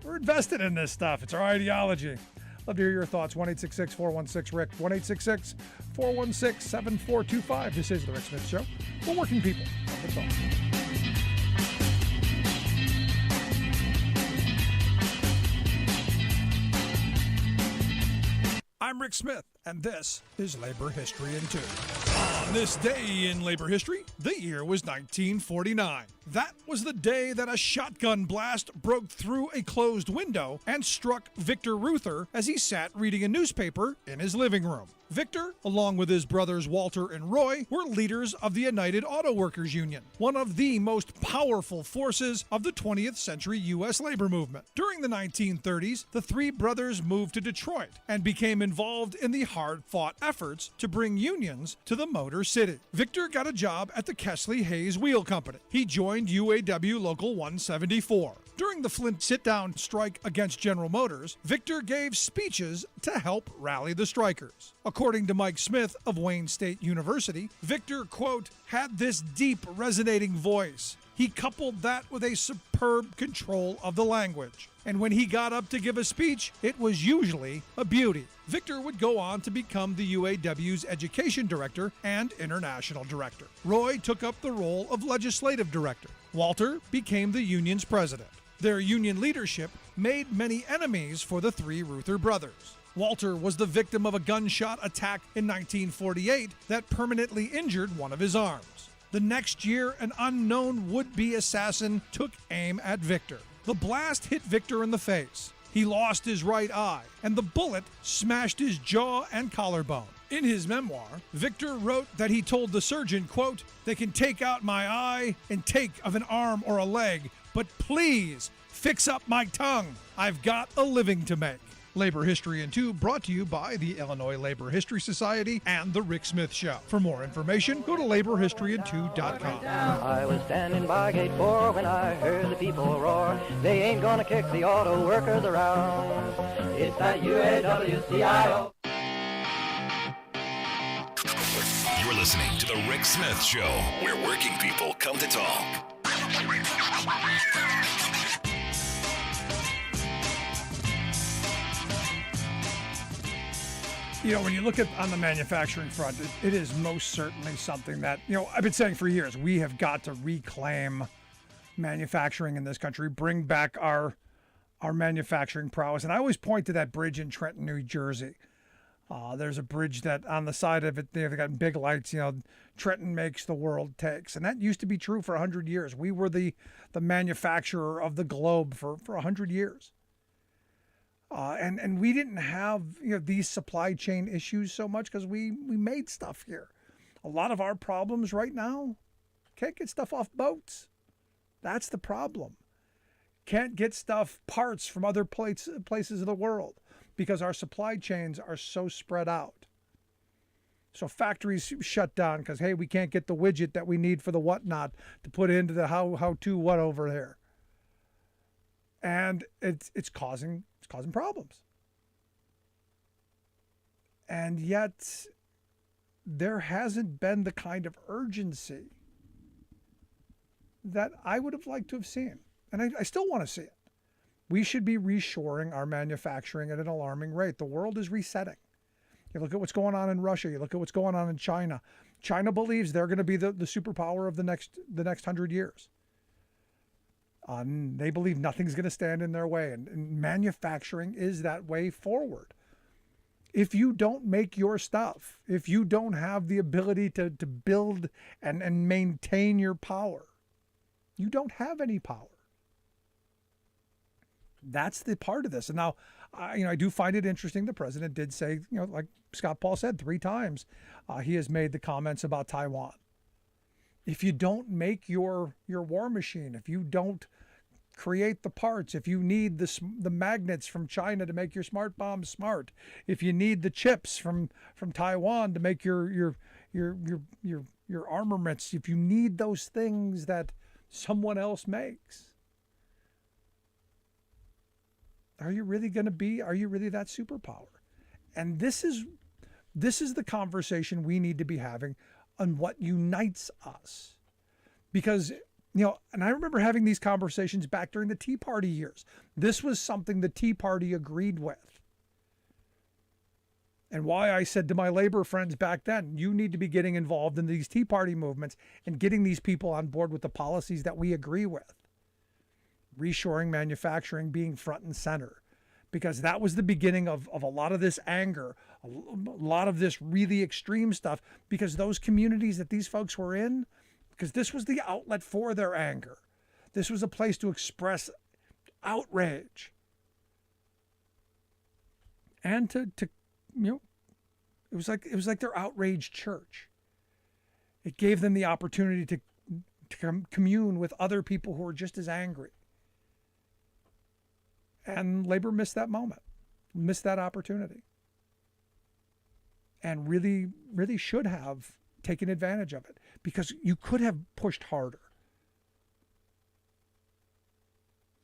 we're invested in this stuff. It's our ideology. Love to hear your thoughts. 1-866-416-RICK, 1-866-416-7425. This is The Rick Smith Show. We're working people on the phone. I'm Rick Smith, and this is Labor History in 2. On this day in labor history, the year was 1949. That was the day that a shotgun blast broke through a closed window and struck Victor Reuther as he sat reading a newspaper in his living room. Victor, along with his brothers Walter and Roy, were leaders of the United Auto Workers Union, one of the most powerful forces of the 20th century U.S. labor movement. During the 1930s, the three brothers moved to Detroit and became involved in the hard-fought efforts to bring unions to the Motor City. Victor got a job at the Kesley Hayes Wheel Company. He joined UAW Local 174. During the Flint sit-down strike against General Motors, Victor gave speeches to help rally the strikers. According to Mike Smith of Wayne State University, Victor, quote, had this deep resonating voice. He coupled that with a superb control of the language. And when he got up to give a speech, it was usually a beauty. Victor would go on to become the UAW's education director and international director. Roy took up the role of legislative director. Walter became the union's president. Their union leadership made many enemies for the three Reuther brothers. Walter was the victim of a gunshot attack in 1948 that permanently injured one of his arms. The next year, an unknown would-be assassin took aim at Victor. The blast hit Victor in the face. He lost his right eye, and the bullet smashed his jaw and collarbone. In his memoir, Victor wrote that he told the surgeon, quote, "They can take out my eye and take of an arm or a leg, but please fix up my tongue. I've got a living to make." Labor History in 2 brought to you by the Illinois Labor History Society and The Rick Smith Show. For more information, go to laborhistoryin2.com. I was standing by gate 4 when I heard the people roar. They ain't gonna kick the auto workers around. It's that UAW-CIO. You're listening to The Rick Smith Show, where working people come to talk. When you look at on the manufacturing front, it is most certainly something that, I've been saying for years, we have got to reclaim manufacturing in this country, bring back our manufacturing prowess. And I always point to that bridge in Trenton, New Jersey. There's a bridge that on the side of it, they've got big lights, Trenton makes, the world takes. And that used to be true for 100 years. We were the manufacturer of the globe for 100 years. And we didn't have these supply chain issues so much because we made stuff here. A lot of our problems right now, can't get stuff off boats. That's the problem. Can't get parts from other places of the world because our supply chains are so spread out. So factories shut down because, hey, we can't get the widget that we need for the whatnot to put into the how to what over there. And it's causing problems. And yet there hasn't been the kind of urgency that I would have liked to have seen. And I still want to see it. We should be reshoring our manufacturing at an alarming rate. The world is resetting. You look at what's going on in Russia. You look at what's going on in China. China believes they're going to be the superpower of the next 100 years. They believe nothing's going to stand in their way. And manufacturing is that way forward. If you don't make your stuff, if you don't have the ability to build and maintain your power, you don't have any power. That's the part of this. And now, I do find it interesting. The president did say, like Scott Paul said 3 times, he has made the comments about Taiwan. If you don't make your war machine, if you don't create the parts, if you need the magnets from China to make your smart bombs smart, if you need the chips from Taiwan to make your armaments, if you need those things that someone else makes, are you really that superpower? And this is the conversation we need to be having on what unites us. Because, and I remember having these conversations back during the Tea Party years. This was something the Tea Party agreed with. And why I said to my labor friends back then, you need to be getting involved in these Tea Party movements and getting these people on board with the policies that we agree with. Reshoring manufacturing being front and center, because that was the beginning of a lot of this anger, a lot of this really extreme stuff, because those communities that these folks were in, because this was the outlet for their anger. This was a place to express outrage. And it was like their outraged church. It gave them the opportunity to commune with other people who were just as angry. And labor missed that moment, missed that opportunity, and really, really should have taken advantage of it, because you could have pushed harder.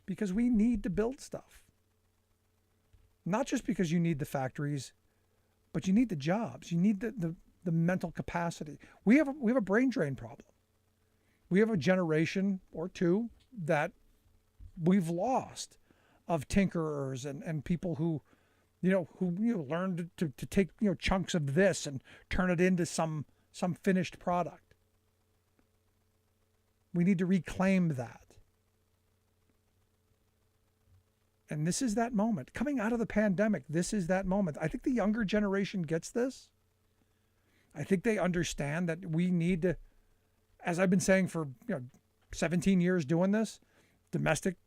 Because we need to build stuff. Not just because you need the factories, but you need the jobs. You need the mental capacity. We have a brain drain problem. We have a generation or two that we've lost of tinkerers and people who learned to take chunks of this and turn it into some finished product. We need to reclaim that. And this is that moment. Coming out of the pandemic, this is that moment. I think the younger generation gets this. I think they understand that we need to, as I've been saying for 17 years doing this, domestic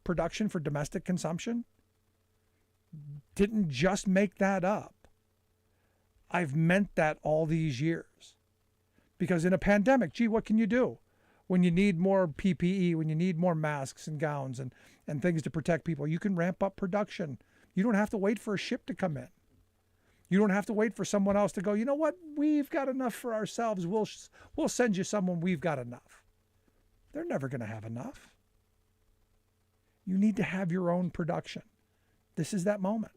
production for domestic consumption. Didn't just make that up. I've meant that all these years. Because in a pandemic, what can you do? When you need more PPE, when you need more masks and gowns and things to protect people, you can ramp up production. You don't have to wait for a ship to come in. You don't have to wait for someone else to go, you know what, we've got enough for ourselves. We'll send you someone, we've got enough. They're never going to have enough. You need to have your own production. This is that moment.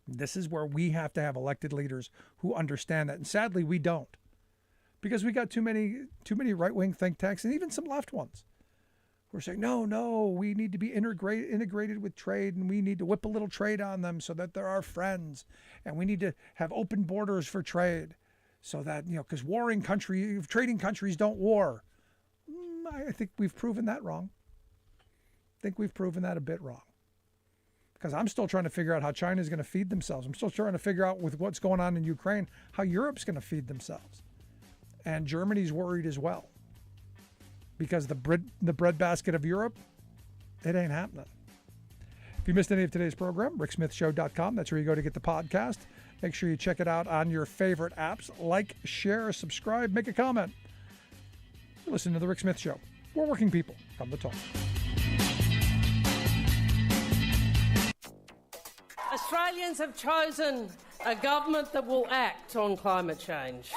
This is where we have to have elected leaders who understand that. And sadly, we don't. Because we got too many right-wing think tanks and even some left ones who are saying, no, we need to be integrated with trade, and we need to whip a little trade on them so that they're our friends. And we need to have open borders for trade so that, because trading countries don't war. I think we've proven that wrong. I think we've proven that a bit wrong. because I'm still trying to figure out how China is going to feed themselves. I'm still trying to figure out with what's going on in Ukraine, how Europe's going to feed themselves. And Germany's worried as well, because the breadbasket of Europe, it ain't happening. If you missed any of today's program, ricksmithshow.com. That's where you go to get the podcast. Make sure you check it out on your favorite apps. Like, share, subscribe, make a comment. Listen to The Rick Smith Show. We're working people. Come to talk. Australians have chosen a government that will act on climate change.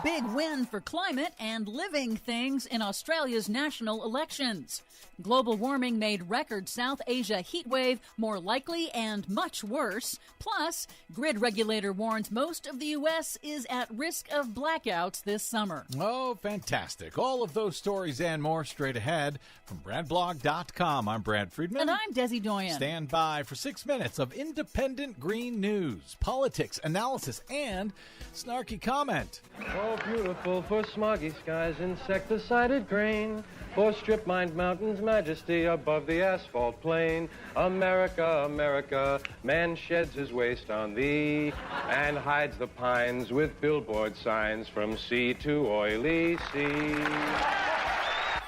Big win for climate and living things in Australia's national elections. Global warming made record South Asia heatwave more likely and much worse. Plus, grid regulator warns most of the U.S. is at risk of blackouts this summer. Oh, fantastic. All of those stories and more straight ahead from BradBlog.com. I'm Brad Friedman. And I'm Desi Doyen. Stand by for 6 minutes of independent green news, politics, analysis, and snarky comment. Oh, beautiful for smoggy skies, insecticided grain, for strip-mined mountains, majesty above the asphalt plain. America, America, man sheds his waste on thee and hides the pines with billboard signs from sea to oily sea.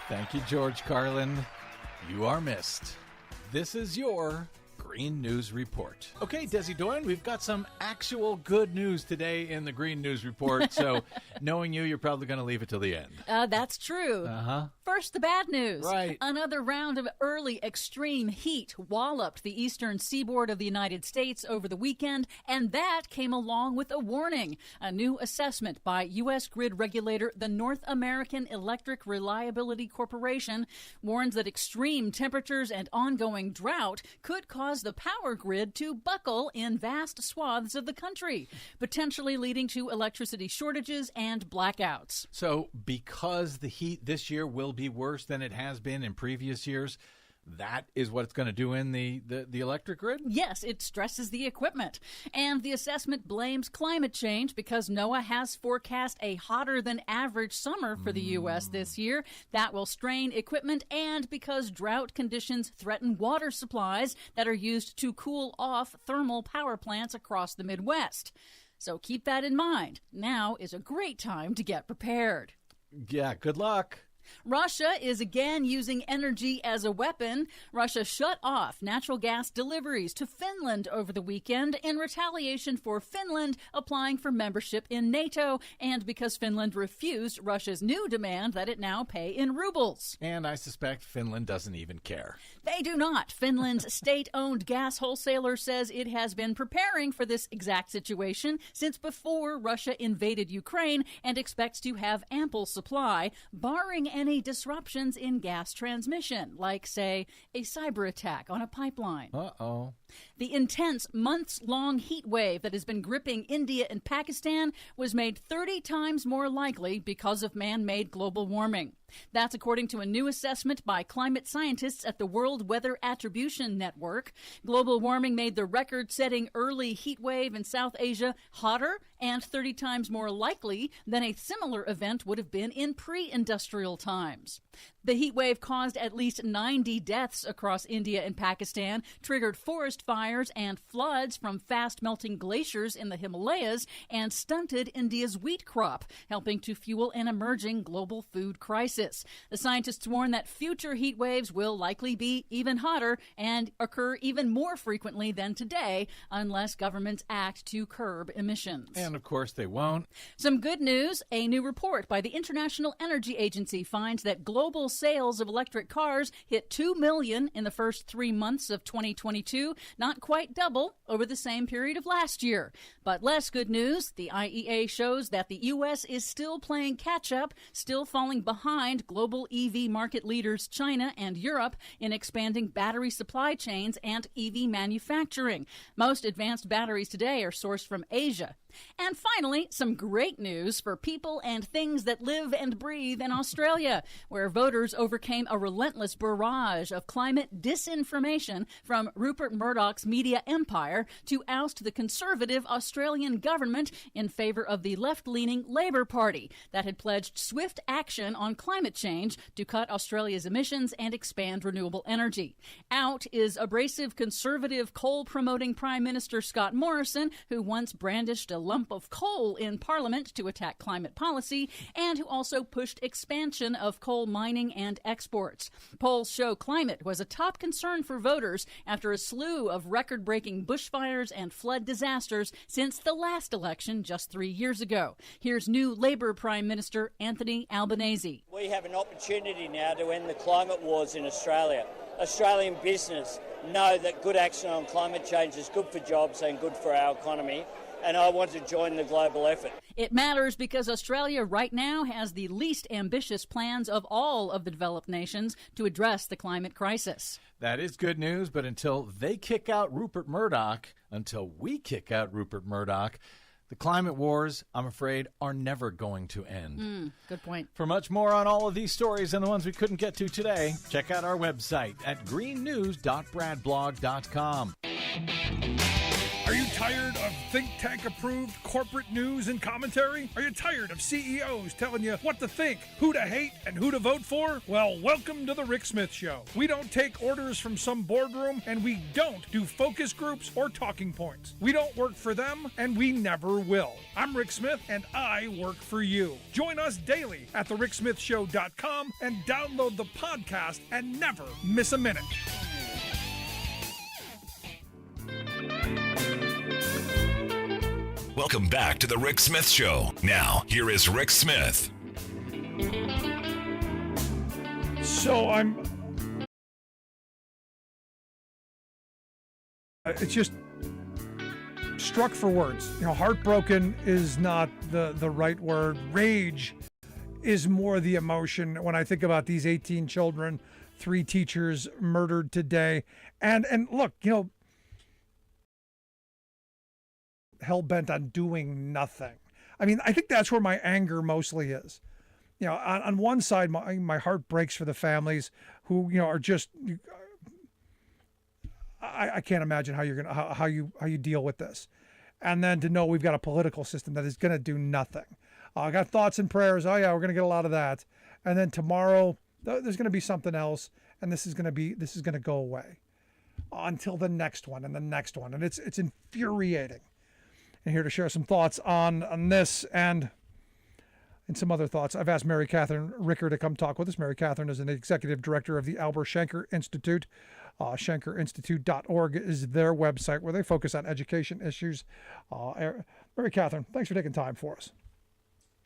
Thank you, George Carlin. You are missed. This is your Green News Report. Okay, Desi Doyen, we've got some actual good news today in the Green News Report, so knowing you, you're probably going to leave it till the end. That's true. First, the bad news. Right. Another round of early extreme heat walloped the eastern seaboard of the United States over the weekend, and that came along with a warning. A new assessment by U.S. grid regulator, the North American Electric Reliability Corporation, warns that extreme temperatures and ongoing drought could cause the power grid to buckle in vast swaths of the country, potentially leading to electricity shortages and blackouts. So because the heat this year will be worse than it has been in previous years, that is what it's going to do in the electric grid? Yes, it stresses the equipment. And the assessment blames climate change because NOAA has forecast a hotter than average summer for the U.S. this year. That will strain equipment, and because drought conditions threaten water supplies that are used to cool off thermal power plants across the Midwest. So keep that in mind. Now is a great time to get prepared. Yeah, good luck. Russia is again using energy as a weapon. Russia shut off natural gas deliveries to Finland over the weekend in retaliation for Finland applying for membership in NATO, and because Finland refused Russia's new demand that it now pay in rubles. And I suspect Finland doesn't even care. They do not. Finland's state-owned gas wholesaler says it has been preparing for this exact situation since before Russia invaded Ukraine and expects to have ample supply, barring any disruptions in gas transmission, like, say, a cyber attack on a pipeline. Uh-oh. The intense months-long heat wave that has been gripping India and Pakistan was made 30 times more likely because of man-made global warming. That's according to a new assessment by climate scientists at the World Weather Attribution Network. Global warming made the record-setting early heat wave in South Asia hotter and 30 times more likely than a similar event would have been in pre-industrial times. The heat wave caused at least 90 deaths across India and Pakistan, triggered forest fires and floods from fast-melting glaciers in the Himalayas, and stunted India's wheat crop, helping to fuel an emerging global food crisis. The scientists warn that future heat waves will likely be even hotter and occur even more frequently than today unless governments act to curb emissions. And of course they won't. Some good news. A new report by the International Energy Agency finds that global sales of electric cars hit 2 million in the first 3 months of 2022, not quite double over the same period of last year. But less good news. The IEA shows that the U.S. is still playing catch-up, still falling behind global EV market leaders China and Europe in expanding battery supply chains and EV manufacturing. Most advanced batteries today are sourced from Asia. And finally, some great news for people and things that live and breathe in Australia, where voters overcame a relentless barrage of climate disinformation from Rupert Murdoch's media empire to oust the conservative Australian government in favor of the left-leaning Labor Party that had pledged swift action on climate change to cut Australia's emissions and expand renewable energy. Out is abrasive conservative coal-promoting Prime Minister Scott Morrison, who once brandished a lump of coal in Parliament to attack climate policy, and who also pushed expansion of coal mining and exports. Polls show climate was a top concern for voters after a slew of record-breaking bushfires and flood disasters since the last election just 3 years ago. Here's new Labor Prime Minister Anthony Albanese. We have an opportunity now to end the climate wars in Australia. Australian business know that good action on climate change is good for jobs and good for our economy, and I want to join the global effort. It matters because Australia right now has the least ambitious plans of all of the developed nations to address the climate crisis. That is good news, but until they kick out Rupert Murdoch, until we kick out Rupert Murdoch, the climate wars, I'm afraid, are never going to end. Good point. For much more on all of these stories and the ones we couldn't get to today, check out our website at greennews.bradblog.com. Are you tired of think tank approved corporate news and commentary? Are you tired of CEOs telling you what to think, who to hate, and who to vote for? Well, welcome to the Rick Smith Show. We don't take orders from some boardroom, and we don't do focus groups or talking points. We don't work for them, and we never will. I'm Rick Smith, and I work for you. Join us daily at thericksmithshow.com and download the podcast and never miss a minute. Welcome back to the Rick Smith Show. Now, here is Rick Smith. So it's just struck for words. Heartbroken is not the right word. Rage is more the emotion when I think about these 18 children, 3 teachers murdered today. And look, hell-bent on doing nothing. I mean, I think that's where my anger mostly is. On one side, my heart breaks for the families who, are just, I can't imagine how you're gonna how you deal with this. And then to know we've got a political system that is gonna do nothing. I got thoughts and prayers. Oh yeah, we're gonna get a lot of that. And then tomorrow there's gonna be something else, and this is gonna go away until the next one and the next one, and it's infuriating. And here to share some thoughts on this and some other thoughts, I've asked Mary Catherine Ricker to come talk with us. Mary Catherine is an executive director of the Albert Shanker Institute. ShankerInstitute.org is their website where they focus on education issues. Mary Catherine, thanks for taking time for us.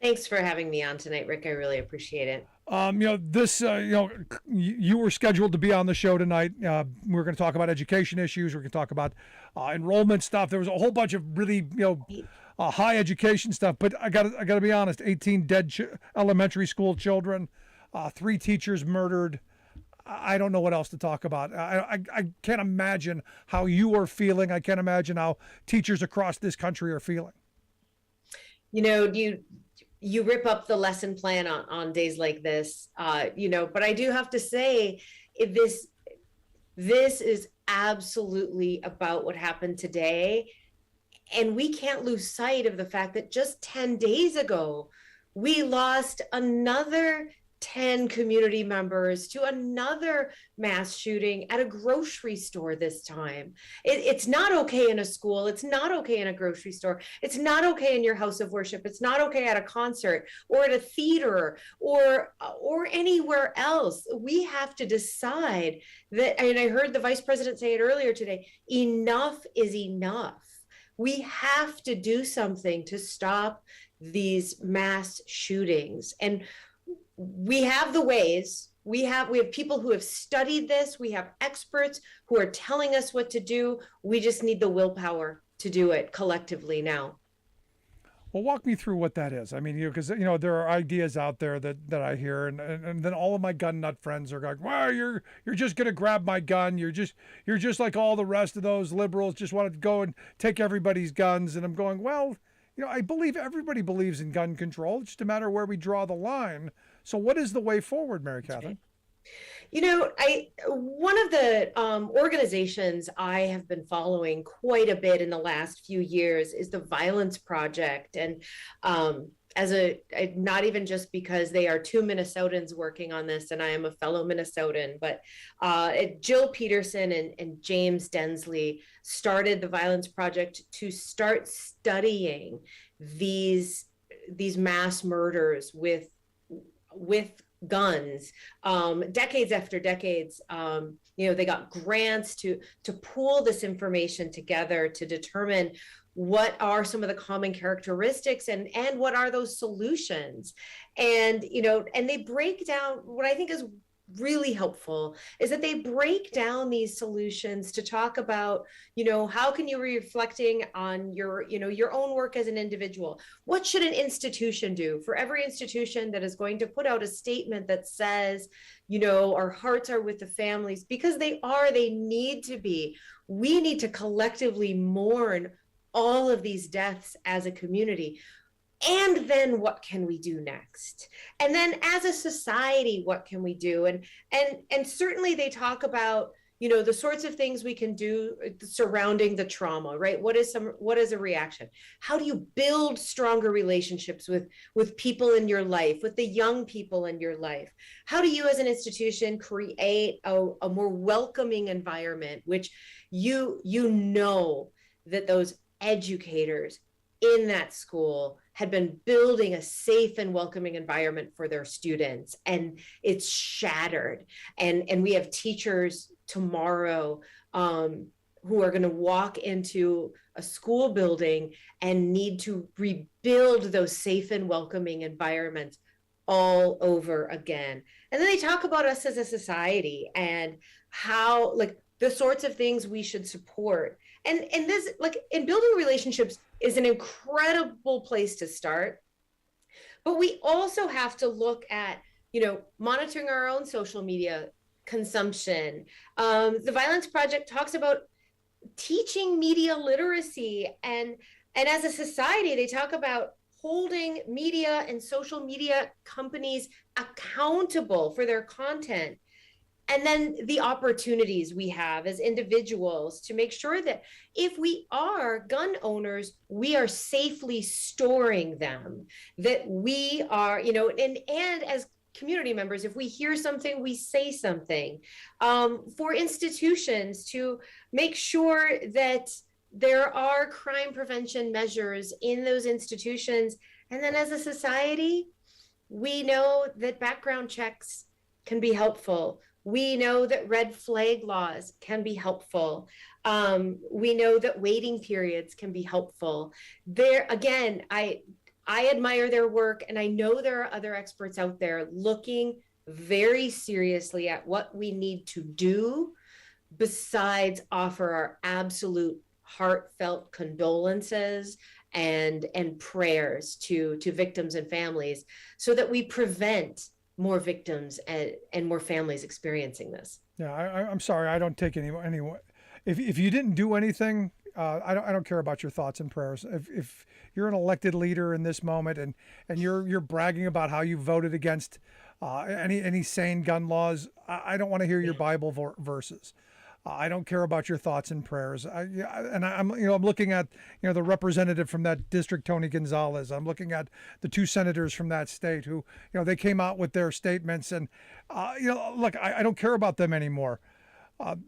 Thanks for having me on tonight, Rick. I really appreciate it. You were scheduled to be on the show tonight. We're going to talk about education issues. We're going to talk about enrollment stuff. There was a whole bunch of really, high education stuff. But I got to be honest, 18 dead elementary school children, 3 teachers murdered. I don't know what else to talk about. I can't imagine how you are feeling. I can't imagine how teachers across this country are feeling. You rip up the lesson plan on days like this, but I do have to say this is absolutely about what happened today. And we can't lose sight of the fact that just 10 days ago, we lost another 10 community members to another mass shooting at a grocery store this time. It's not okay in a school. It's not okay in a grocery store. It's not okay in your house of worship. It's not okay at a concert or at a theater or anywhere else. We have to decide that, and I heard the vice president say it earlier today, enough is enough. We have to do something to stop these mass shootings. And we have the ways. We have people who have studied this. We have experts who are telling us what to do. We just need the willpower to do it collectively now. Well, walk me through what that is. I mean, because there are ideas out there that I hear, and then all of my gun nut friends are going, "Well, you're just going to grab my gun. You're just like all the rest of those liberals. Just want to go and take everybody's guns." And I'm going, well, I believe everybody believes in gun control. It's just a matter of where we draw the line. So what is the way forward, Mary Catherine? You know, one of the organizations I have been following quite a bit in the last few years is the Violence Project, and not even just because they are two Minnesotans working on this, and I am a fellow Minnesotan, but Jill Peterson and James Densley started the Violence Project to start studying these mass murders with guns, decades after decades. They got grants to pool this information together to determine what are some of the common characteristics and what are those solutions. And they break down what I think is really helpful is that they break down these solutions to talk about, how can you be reflecting on your own work as an individual? What should an institution do? For every institution that is going to put out a statement that says, our hearts are with the families, because they need to be. We need to collectively mourn all of these deaths as a community. And then what can we do next? And then as a society, what can we do? And certainly they talk about, the sorts of things we can do surrounding the trauma, right? What is a reaction? How do you build stronger relationships with people in your life, with the young people in your life? How do you as an institution create a more welcoming environment, which that those educators in that school had been building a safe and welcoming environment for their students, and it's shattered. And we have teachers tomorrow who are going to walk into a school building and need to rebuild those safe and welcoming environments all over again. And then they talk about us as a society and how, the sorts of things we should support. And this, in building relationships, is an incredible place to start. But we also have to look at, monitoring our own social media consumption. The Violence Project talks about teaching media literacy. And as a society, they talk about holding media and social media companies accountable for their content. And then the opportunities we have as individuals to make sure that if we are gun owners, we are safely storing them, that we are, and as community members, if we hear something, we say something. For institutions to make sure that there are crime prevention measures in those institutions. And then as a society, we know that background checks can be helpful. We know that red flag laws can be helpful. We know that waiting periods can be helpful. There, again, I admire their work, and I know there are other experts out there looking very seriously at what we need to do besides offer our absolute heartfelt condolences and prayers to victims and families so that we prevent more victims and more families experiencing this. Yeah, I'm sorry, I don't take any. If you didn't do anything, I don't care about your thoughts and prayers. If you're an elected leader in this moment and you're bragging about how you voted against any sane gun laws, I don't want to hear your Bible verses. I don't care about your thoughts and prayers. I'm looking at, the representative from that district, Tony Gonzalez. I'm looking at the two senators from that state who, they came out with their statements and, look, I don't care about them anymore.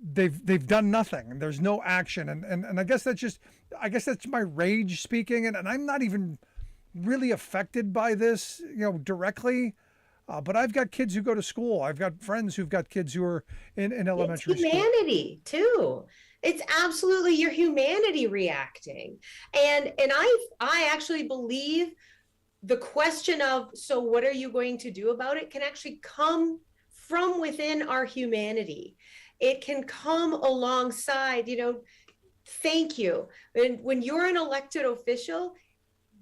They've done nothing. There's no action. And I guess that's my rage speaking. And I'm not even really affected by this, directly. But I've got kids who go to school. I've got friends who've got kids who are in elementary school. It's humanity too. It's absolutely your humanity reacting. And I actually believe the question of, so what are you going to do about it, can actually come from within our humanity. It can come alongside, thank you. And when you're an elected official,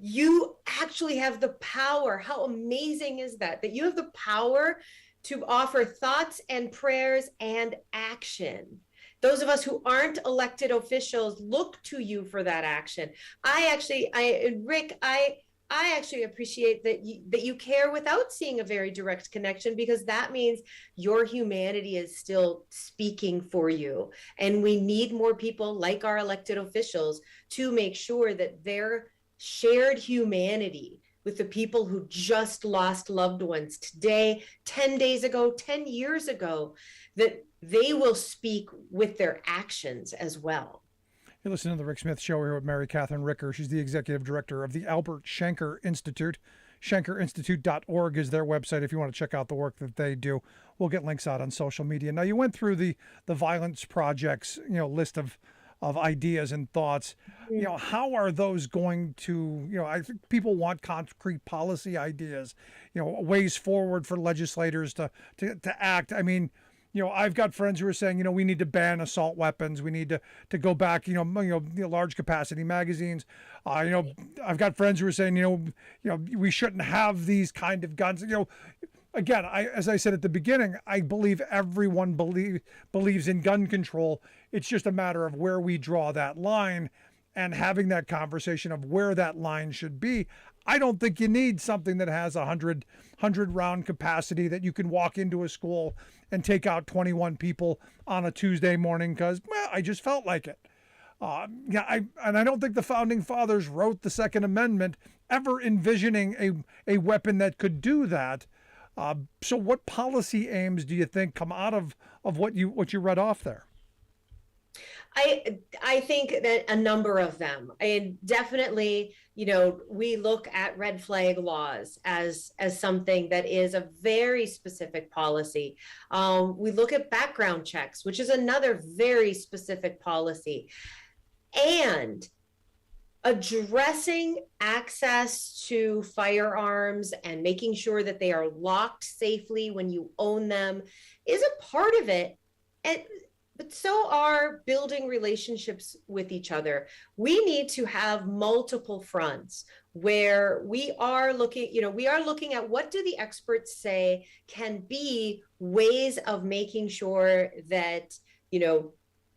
you actually have the power. How amazing is that? That you have the power to offer thoughts and prayers and action. Those of us who aren't elected officials look to you for that action. Rick, I I actually appreciate that you care without seeing a very direct connection, because that means your humanity is still speaking for you. And we need more people like our elected officials to make sure that their shared humanity with the people who just lost loved ones today, 10 days ago, 10 years ago, that they will speak with their actions as well. You're listening to The Rick Smith Show here with Mary Catherine Ricker. She's the executive director of the Albert Shanker Institute. ShankerInstitute.org is their website if you want to check out the work that they do. We'll get links out on social media. Now, you went through the Violence Project's list of ideas and thoughts. How are those going to, I think people want concrete policy ideas, ways forward for legislators to act. I mean, I've got friends who are saying, we need to ban assault weapons. We need to go back, large capacity magazines. I've got friends who are saying, we shouldn't have these kind of guns. Again, as I said at the beginning, I believe everyone believes in gun control. It's just a matter of where we draw that line and having that conversation of where that line should be. I don't think you need something that has 100 round capacity that you can walk into a school and take out 21 people on a Tuesday morning because, I just felt like it. I don't think the founding fathers wrote the Second Amendment ever envisioning a weapon that could do that. So what policy aims do you think come out of what you read off there? I think that a number of them. And definitely, we look at red flag laws as something that is a very specific policy. We look at background checks, which is another very specific policy. And addressing access to firearms and making sure that they are locked safely when you own them is a part of it. But so are building relationships with each other. We need to have multiple fronts where we are looking at what do the experts say can be ways of making sure that,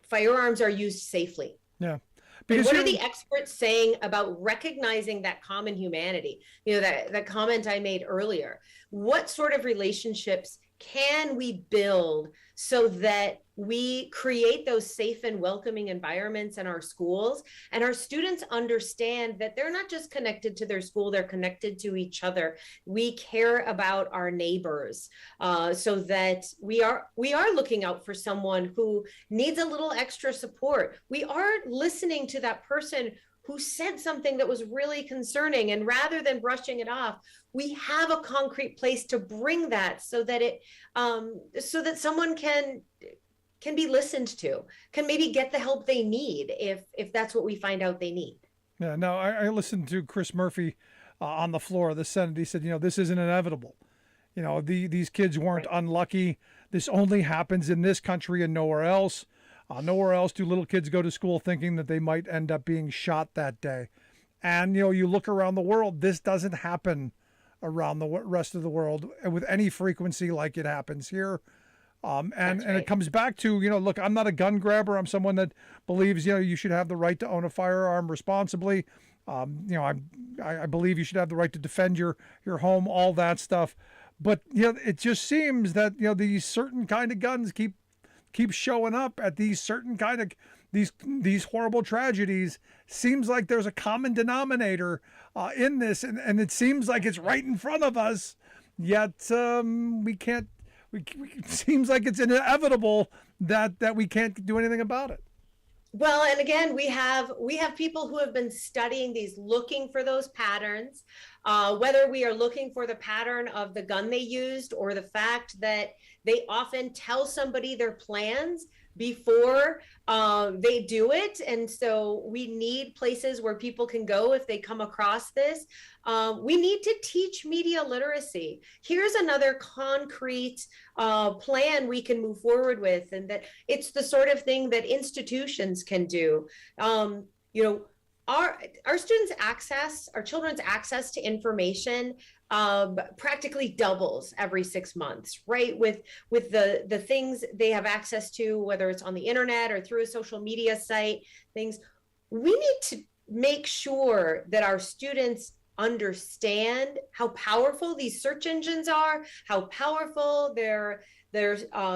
firearms are used safely. Yeah. Because what are the experts saying about recognizing that common humanity? That comment I made earlier. What sort of relationships can we build so that we create those safe and welcoming environments in our schools, and our students understand that they're not just connected to their school, they're connected to each other. We care about our neighbors, so that we are looking out for someone who needs a little extra support. We are listening to that person who said something that was really concerning, and rather than brushing it off, we have a concrete place to bring that so that so that someone can be listened to, can maybe get the help they need if that's what we find out they need. Yeah, no, I listened to Chris Murphy on the floor of the Senate. He said, this isn't inevitable. These kids weren't unlucky. This only happens in this country and nowhere else. Nowhere else do little kids go to school thinking that they might end up being shot that day. And, you look around the world, this doesn't happen around the rest of the world with any frequency like it happens here. And it comes back to, look, I'm not a gun grabber. I'm someone that believes, you should have the right to own a firearm responsibly. I believe you should have the right to defend your home, all that stuff. But, it just seems that, these certain kind of guns keep showing up at these certain kind of these horrible tragedies. Seems like there's a common denominator in this, and it seems like it's right in front of us, yet we can't. It seems like it's inevitable that we can't do anything about it. Well, and again, we have people who have been studying these, looking for those patterns, whether we are looking for the pattern of the gun they used or the fact that they often tell somebody their plans before they do it. And so we need places where people can go if they come across this. We need to teach media literacy. Here's another concrete plan we can move forward with, and that it's the sort of thing that institutions can do. Our students' access, our children's access to information practically doubles every 6 months, right? With the things they have access to, whether it's on the internet or through a social media site, things. We need to make sure that our students understand how powerful these search engines are, how powerful their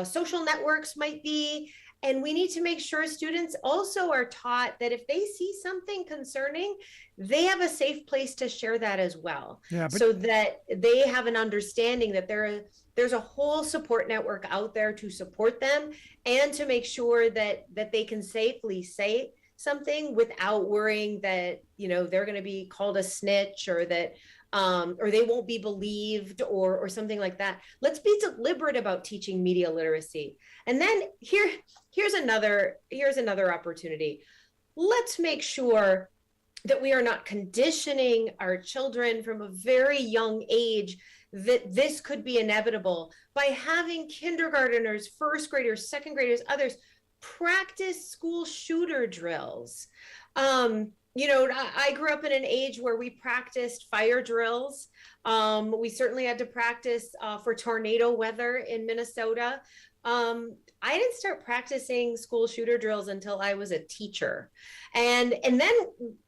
social networks might be. And we need to make sure students also are taught that if they see something concerning, they have a safe place to share that as well. So that they have an understanding that there's a whole support network out there to support them and to make sure that they can safely say something without worrying that, they're going to be called a snitch or that or they won't be believed or something like that. Let's be deliberate about teaching media literacy. And then here's another opportunity. Let's make sure that we are not conditioning our children from a very young age that this could be inevitable by having kindergarteners, first graders, second graders, others practice school shooter drills. I grew up in an age where we practiced fire drills. We certainly had to practice for tornado weather in Minnesota. I didn't start practicing school shooter drills until I was a teacher. And then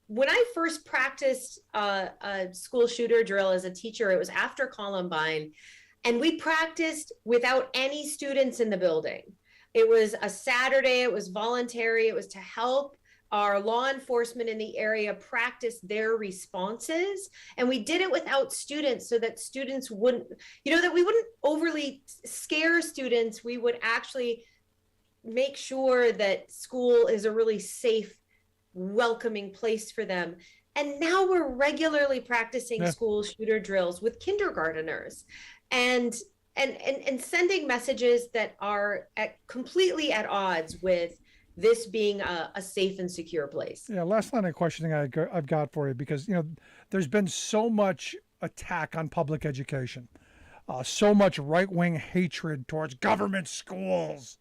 when I first practiced a school shooter drill as a teacher, it was after Columbine, and we practiced without any students in the building. It was a Saturday, it was voluntary, it was to help our law enforcement in the area practice their responses. And we did it without students so that students wouldn't, that we wouldn't overly scare students. We would actually make sure that school is a really safe, welcoming place for them. And now we're regularly practicing school shooter drills with kindergarteners and sending messages that are completely at odds with this being a safe and secure place. Yeah, last line of questioning I've got for you, because there's been so much attack on public education, so much right-wing hatred towards government schools,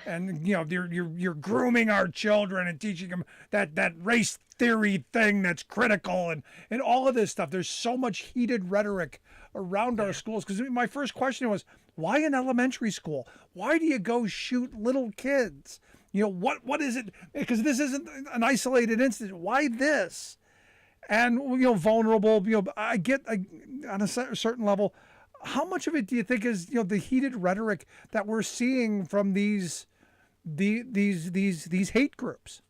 and you're grooming our children and teaching them that race theory thing that's critical and all of this stuff. There's so much heated rhetoric around our schools. Because my first question was, why in elementary school? Why do you go shoot little kids? What is it? Because this isn't an isolated incident. Why this? And vulnerable. I get on a certain level. How much of it do you think is the heated rhetoric that we're seeing from these hate groups?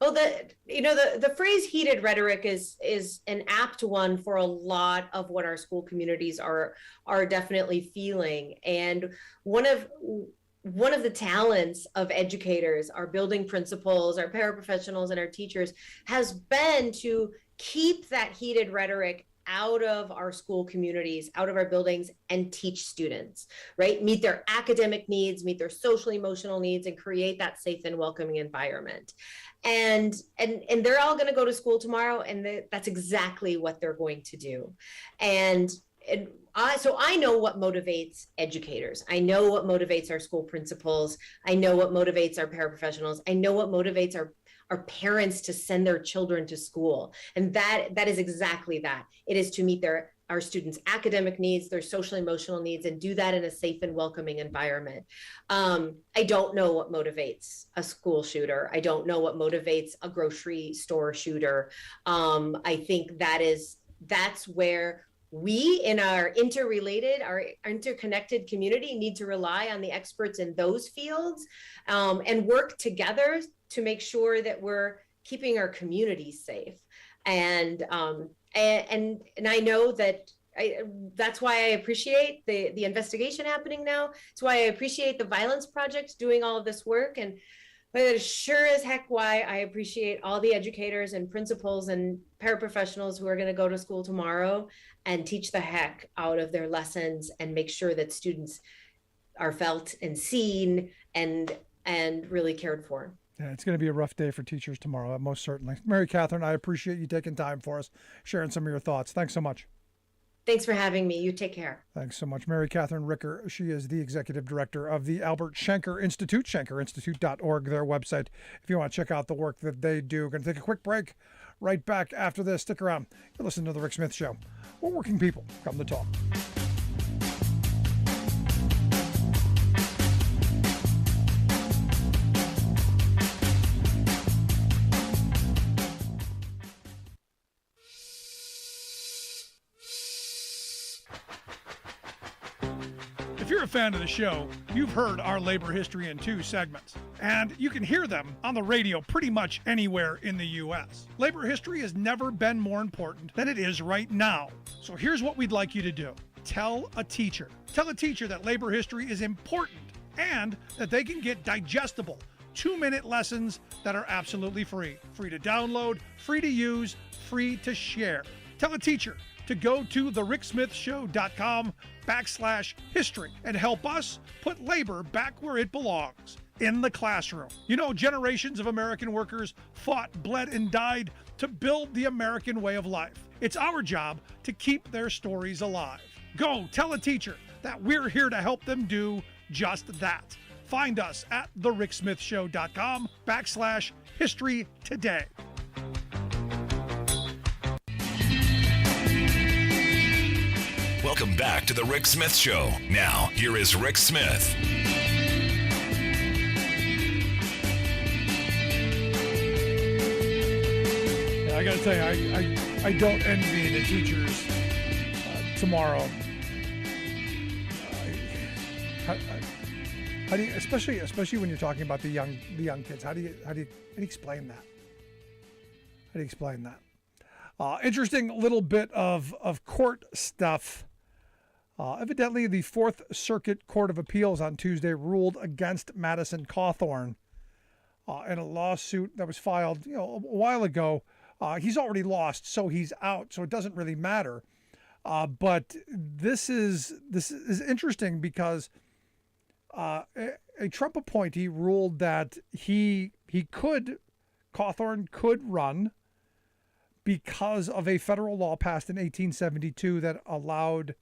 Well, the phrase heated rhetoric is an apt one for a lot of what our school communities are definitely feeling. And one of the talents of educators, our building principals, our paraprofessionals, and our teachers has been to keep that heated rhetoric out of our school communities, out of our buildings, and teach students, right? Meet their academic needs, meet their social emotional needs, and create that safe and welcoming environment. And they're all going to go to school tomorrow, and that's exactly what they're going to do. So I know what motivates educators. I know what motivates our school principals. I know what motivates our paraprofessionals. I know what motivates our parents to send their children to school. And that is exactly that. It is to meet our students' academic needs, their social emotional needs, and do that in a safe and welcoming environment. I don't know what motivates a school shooter. I don't know what motivates a grocery store shooter. I think that's where we in our interconnected community need to rely on the experts in those fields and work together to make sure that we're keeping our communities safe. And I know that's why I appreciate the investigation happening now. It's why I appreciate the Violence Project doing all of this work. And but it is sure as heck why I appreciate all the educators and principals and paraprofessionals who are going to go to school tomorrow and teach the heck out of their lessons and make sure that students are felt and seen and really cared for. Yeah, it's going to be a rough day for teachers tomorrow, most certainly. Mary Catherine, I appreciate you taking time for us, sharing some of your thoughts. Thanks so much. Thanks for having me. You take care. Thanks so much. Mary Catherine Ricker, she is the executive director of the Albert Schenker Institute, schenkerinstitute.org, their website, if you want to check out the work that they do. Going to take a quick break. Right back after this. Stick around. You're listening to The Rick Smith Show, where working people come to talk. you're a fan of the show, you've heard our Labor History in 2 segments, and you can hear them on the radio pretty much anywhere in the U.S. Labor history has never been more important than it is right now. So here's what we'd like you to do. Tell a teacher. Tell a teacher that labor history is important and that they can get digestible 2-minute lessons that are absolutely free. Free to download, free to use, free to share. Tell a teacher to go to thericksmithshow.com/history and help us put labor back where it belongs, in the classroom. You know, generations of American workers fought, bled, and died to build the American way of life. It's our job to keep their stories alive. Go tell a teacher that we're here to help them do just that. Find us at thericksmithshow.com/history today. Welcome back to the Rick Smith Show. Now, here is Rick Smith. Yeah, I got to tell you, I don't envy the teachers tomorrow. How do you, especially when you're talking about the young kids? How do you explain that? How do you explain that? Interesting little bit of court stuff. Evidently, the Fourth Circuit Court of Appeals on Tuesday ruled against Madison Cawthorn in a lawsuit that was filed, a while ago. He's already lost, so he's out. So it doesn't really matter. But this is interesting because a Trump appointee ruled that Cawthorn could run because of a federal law passed in 1872 that allowed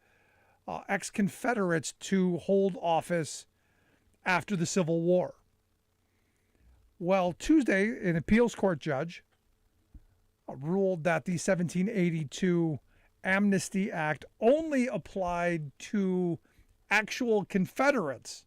ex-Confederates to hold office after the Civil War. Well, Tuesday, an appeals court judge ruled that the 1782 Amnesty Act only applied to actual Confederates.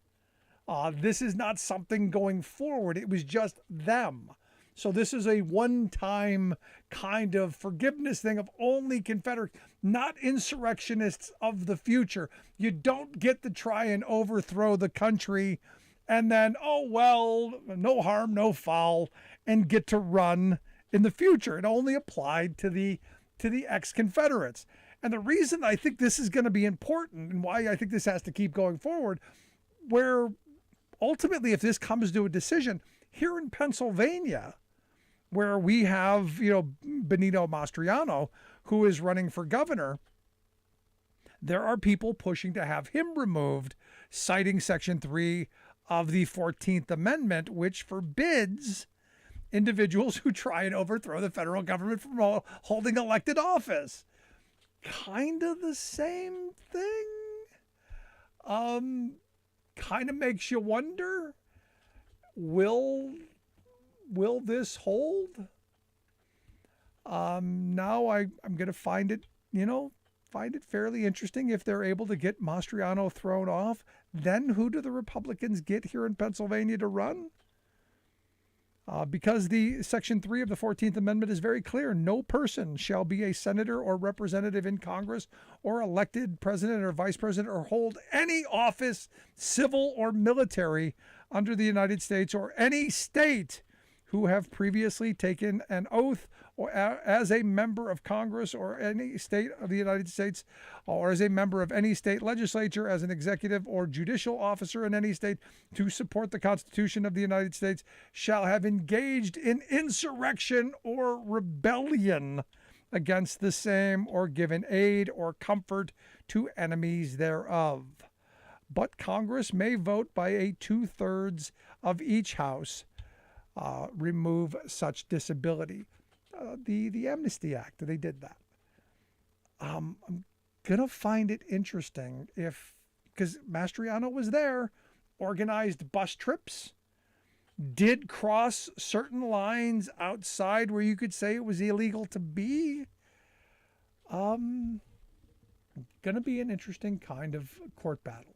This is not something going forward. It was just them. So this is a one-time kind of forgiveness thing of only Confederates, not insurrectionists of the future. You don't get to try and overthrow the country and then, oh, well, no harm, no foul, and get to run in the future. It only applied to the ex-Confederates. And the reason I think this is going to be important and why I think this has to keep going forward, where ultimately if this comes to a decision here in Pennsylvania, where we have, Benito Mastriano, who is running for governor, there are people pushing to have him removed, citing Section 3 of the 14th Amendment, which forbids individuals who try and overthrow the federal government from holding elected office. Kind of the same thing. Kind of makes you wonder, will this hold? Now I'm going to find it fairly interesting if they're able to get Mastriano thrown off. Then who do the Republicans get here in Pennsylvania to run? Because the Section 3 of the 14th Amendment is very clear. No person shall be a senator or representative in Congress or elected president or vice president or hold any office, civil or military, under the United States or any state who have previously taken an oath or as a member of Congress or any state of the United States, or as a member of any state legislature, as an executive or judicial officer in any state, to support the Constitution of the United States, shall have engaged in insurrection or rebellion against the same, or given aid or comfort to enemies thereof. But Congress may vote by a 2/3 of each house remove such disability. The Amnesty Act, they did that. I'm gonna find it interesting because Mastriano was there, organized bus trips, did cross certain lines outside where you could say it was illegal to be. Gonna be an interesting kind of court battle.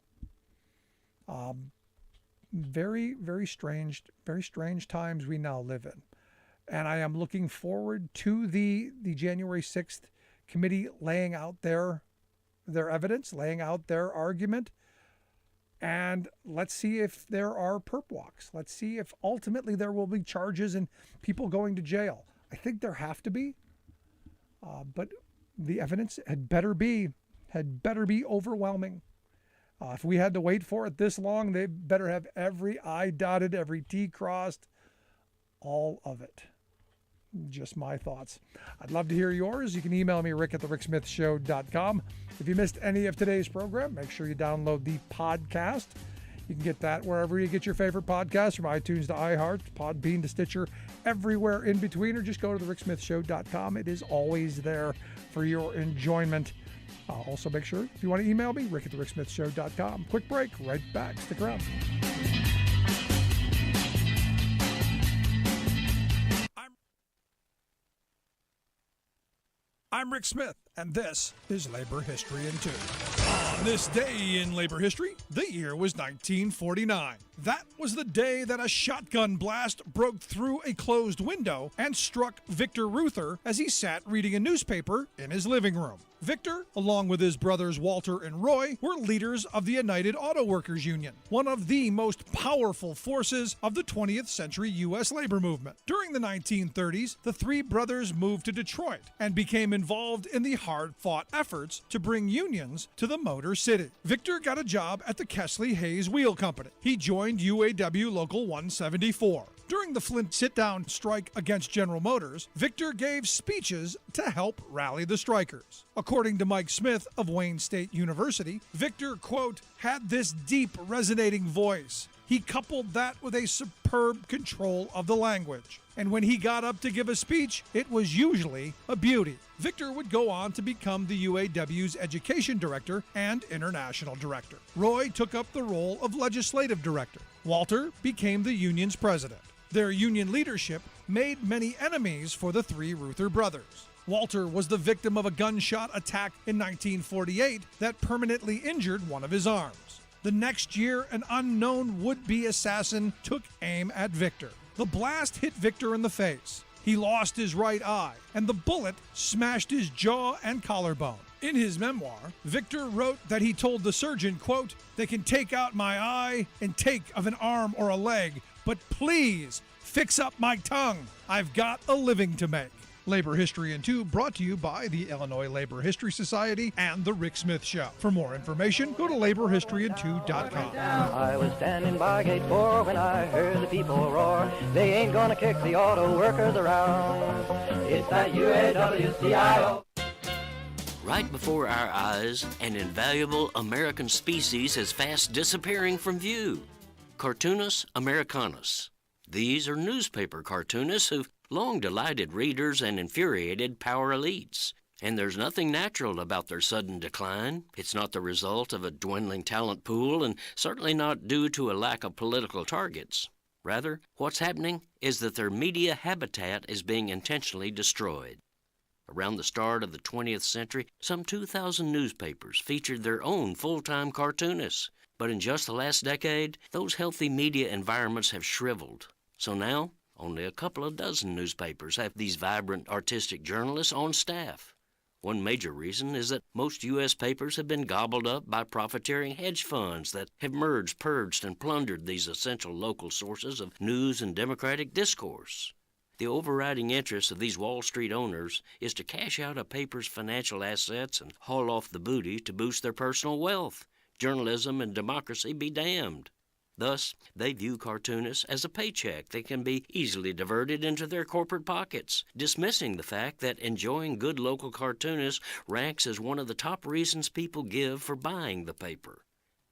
Very, very strange times we now live in. And I am looking forward to the January 6th committee laying out their evidence, laying out their argument. And let's see if there are perp walks. Let's see if ultimately there will be charges and people going to jail. I think there have to be, but the evidence had better be overwhelming. If we had to wait for it this long, they better have every I dotted, every T crossed, all of it. Just my thoughts. I'd love to hear yours. You can email me, rick@thericksmithshow.com. If you missed any of today's program, make sure you download the podcast. You can get that wherever you get your favorite podcasts, from iTunes to iHeart, Podbean to Stitcher, everywhere in between, or just go to thericksmithshow.com. It is always there for your enjoyment. Also, make sure, if you want to email me, rick@thericksmithshow.com. Quick break, right back. Stick around. I'm Rick Smith, and this is Labor History in 2. On this day in labor history, the year was 1949. That was the day that a shotgun blast broke through a closed window and struck Victor Reuther as he sat reading a newspaper in his living room. Victor, along with his brothers Walter and Roy, were leaders of the United Auto Workers Union, one of the most powerful forces of the 20th century U.S. labor movement. During the 1930s, the three brothers moved to Detroit and became involved in the hard-fought efforts to bring unions to the Motor City. Victor got a job at the Kesley Hayes Wheel Company. He joined UAW Local 174. During the Flint sit-down strike against General Motors, Victor gave speeches to help rally the strikers. According to Mike Smith of Wayne State University, Victor, quote, had this deep resonating voice. He coupled that with a superb control of the language. And when he got up to give a speech, it was usually a beauty. Victor would go on to become the UAW's education director and international director. Roy took up the role of legislative director. Walter became the union's president. Their union leadership made many enemies for the three Reuther brothers. Walter was the victim of a gunshot attack in 1948 that permanently injured one of his arms. The next year, an unknown would-be assassin took aim at Victor. The blast hit Victor in the face. He lost his right eye, and the bullet smashed his jaw and collarbone. In his memoir, Victor wrote that he told the surgeon, quote, "They can take out my eye and take of an arm or a leg, but please fix up my tongue. I've got a living to make." Labor History in 2 brought to you by the Illinois Labor History Society and The Rick Smith Show. For more information, go to laborhistoryin2.com. I was standing by gate 4 when I heard the people roar. They ain't gonna kick the auto workers around. It's that UAW-CIO. Right before our eyes, an invaluable American species is fast disappearing from view. Cartoonus americanus. These are newspaper cartoonists who've long delighted readers and infuriated power elites. And there's nothing natural about their sudden decline. It's not the result of a dwindling talent pool, and certainly not due to a lack of political targets. Rather, what's happening is that their media habitat is being intentionally destroyed. Around the start of the 20th century, some 2,000 newspapers featured their own full-time cartoonists. But in just the last decade, those healthy media environments have shriveled. So now, only a couple of dozen newspapers have these vibrant artistic journalists on staff. One major reason is that most U.S. papers have been gobbled up by profiteering hedge funds that have merged, purged, and plundered these essential local sources of news and democratic discourse. The overriding interest of these Wall Street owners is to cash out a paper's financial assets and haul off the booty to boost their personal wealth. Journalism and democracy be damned. Thus, they view cartoonists as a paycheck that can be easily diverted into their corporate pockets, dismissing the fact that enjoying good local cartoonists ranks as one of the top reasons people give for buying the paper.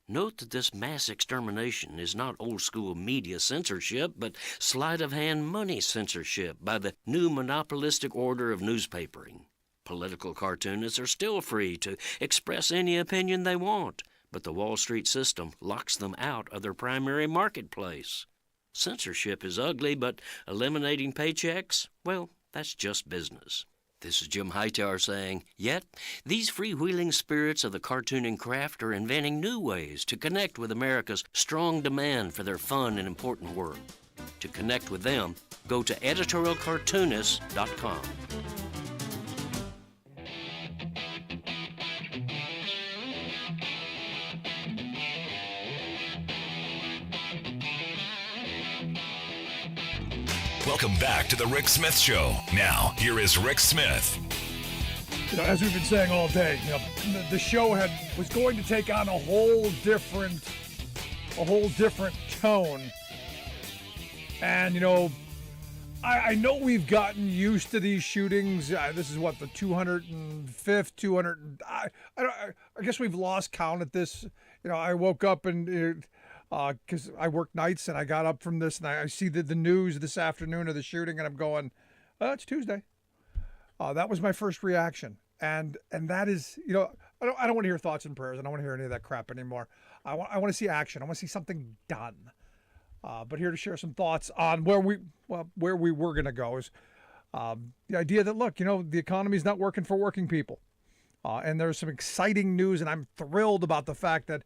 Note that this mass extermination is not old-school media censorship, but sleight-of-hand money censorship by the new monopolistic order of newspapering. Political cartoonists are still free to express any opinion they want, but the Wall Street system locks them out of their primary marketplace. Censorship is ugly, but eliminating paychecks, well, that's just business. This is Jim Hightower saying, yet these freewheeling spirits of the cartooning craft are inventing new ways to connect with America's strong demand for their fun and important work. To connect with them, go to editorialcartoonist.com. Welcome back to the Rick Smith Show. Now, here is Rick Smith. As we've been saying all day, the show was going to take on a whole different tone. And I know we've gotten used to these shootings. This is what, the 205th, 200. I guess we've lost count at this. I woke up and because I work nights and I got up from this and I see the news this afternoon of the shooting and I'm going, it's Tuesday. That was my first reaction. And that is, I don't want to hear thoughts and prayers. I don't want to hear any of that crap anymore. I want to see action. I want to see something done. But here to share some thoughts on where we were going to go is the idea that, look, the economy is not working for working people. And there's some exciting news, and I'm thrilled about the fact that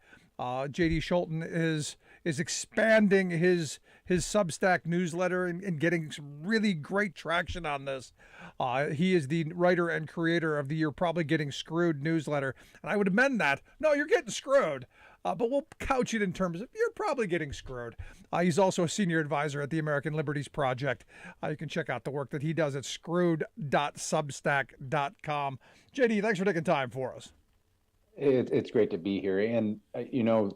J.D. Schulten is expanding his Substack newsletter and getting some really great traction on this. He is the writer and creator of the You're Probably Getting Screwed newsletter. And I would amend that. No, you're getting screwed. But we'll couch it in terms of you're probably getting screwed. He's also a senior advisor at the American Liberties Project. You can check out the work that he does at screwed.substack.com. JD, thanks for taking time for us. It's great to be here. And,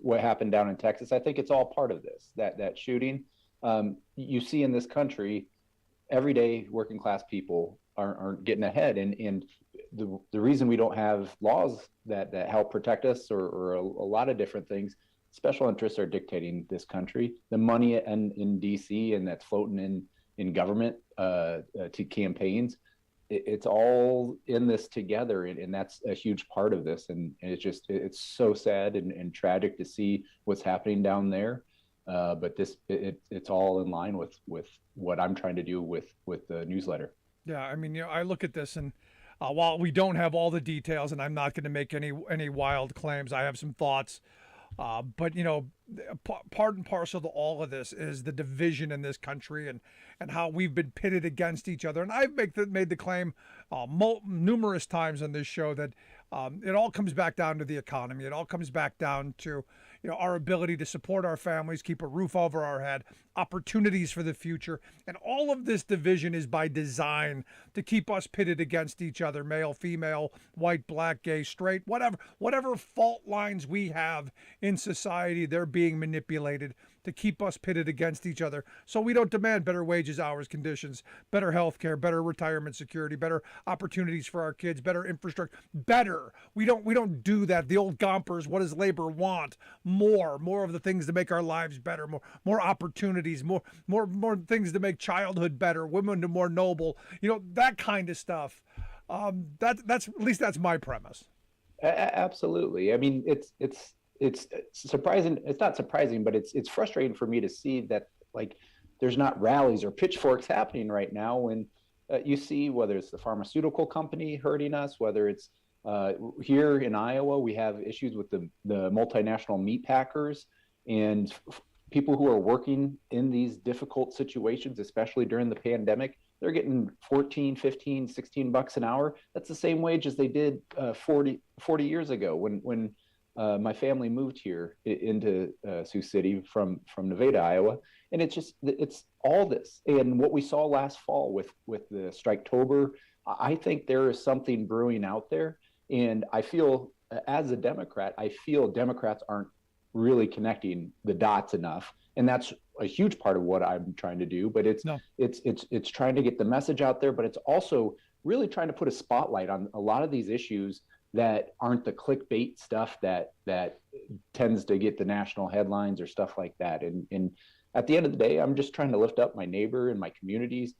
what happened down in Texas, I think it's all part of this, that shooting. You see in this country, every day working class people aren't getting ahead. And the reason we don't have laws that help protect us or a lot of different things, special interests are dictating this country. The money in D.C. and that's floating in government to campaigns, it's all in this together. And that's a huge part of this. And it's so sad and tragic to see what's happening down there. But it's all in line with what I'm trying to do with the newsletter. Yeah, I mean, I look at this and while we don't have all the details, and I'm not going to make any wild claims, I have some thoughts. But part and parcel to all of this is the division in this country and how we've been pitted against each other. And I've made the claim numerous times on this show that it all comes back down to the economy. It all comes back down to our ability to support our families, keep a roof over our head, opportunities for the future. And all of this division is by design to keep us pitted against each other, male, female, white, black, gay, straight, whatever fault lines we have in society, they're being manipulated to keep us pitted against each other. So we don't demand better wages, hours, conditions, better health care, better retirement security, better opportunities for our kids, better infrastructure, better. We don't do that. The old Gompers, what does labor want? More of the things to make our lives better, more opportunities, more things to make childhood better, women to more noble, that kind of stuff. That's at least that's my premise. Absolutely. I mean, it's surprising. It's not surprising, but it's frustrating for me to see that there's not rallies or pitchforks happening right now when you see whether it's the pharmaceutical company hurting us, whether it's here in Iowa, we have issues with the multinational meat packers and people who are working in these difficult situations, especially during the pandemic. They're getting 14, 15, 16 bucks an hour. That's the same wage as they did 40 years ago when my family moved here into Sioux City from Nevada, Iowa. And it's all this. And what we saw last fall with the Striketober, I think there is something brewing out there. And I feel, as a Democrat, Democrats aren't really connecting the dots enough. And that's a huge part of what I'm trying to do. But it's trying to get the message out there, but it's also really trying to put a spotlight on a lot of these issues that aren't the clickbait stuff that tends to get the national headlines or stuff like that. And at the end of the day, I'm just trying to lift up my neighbor and my communities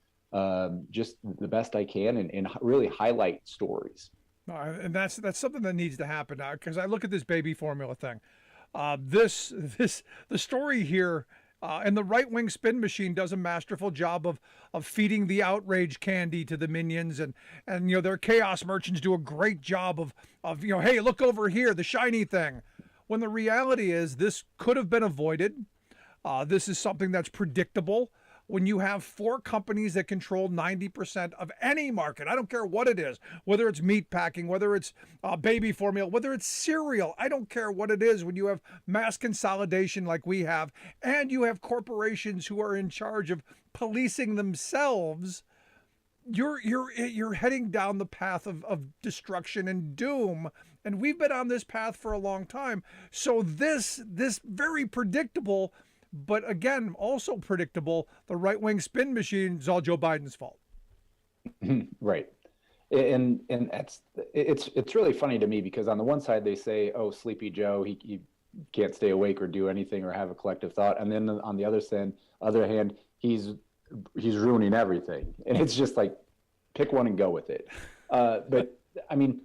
just the best I can and really highlight stories. And that's something that needs to happen now, because I look at this baby formula thing. The story here, and the right-wing spin machine does a masterful job of feeding the outrage candy to the minions, and their chaos merchants do a great job of hey, look over here, the shiny thing. When the reality is this could have been avoided. This is something that's predictable. When you have four companies that control 90% of any market, I don't care what it is, whether it's meat packing, whether it's baby formula, whether it's cereal, I don't care what it is. When you have mass consolidation like we have, and you have corporations who are in charge of policing themselves, you're heading down the path of destruction and doom. And we've been on this path for a long time. So this very predictable, but again, also predictable, the right-wing spin machine is all Joe Biden's fault. Right. And it's really funny to me because on the one side they say, oh, Sleepy Joe, he can't stay awake or do anything or have a collective thought. And then on the other hand, he's ruining everything. And it's just like, pick one and go with it. But I mean,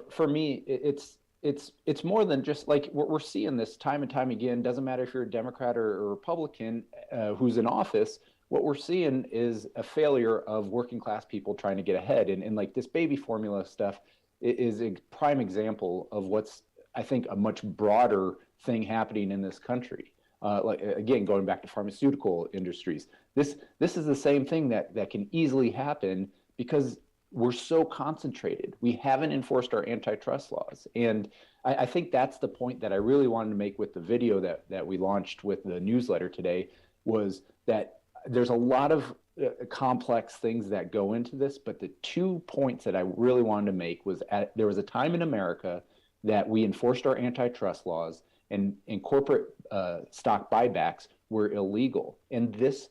for me, it's more than just like we're seeing this time and time again. Doesn't matter if you're a Democrat or Republican who's in office. What we're seeing is a failure of working class people trying to get ahead. And like this baby formula stuff is a prime example of what's, I think, a much broader thing happening in this country. Like again, going back to pharmaceutical industries, this is the same thing that can easily happen because we're so concentrated. We haven't enforced our antitrust laws. And I think that's the point that I really wanted to make with the video that we launched with the newsletter today, was that there's a lot of complex things that go into this, but the 2 points that I really wanted to make was there was a time in America that we enforced our antitrust laws and corporate stock buybacks were illegal. And this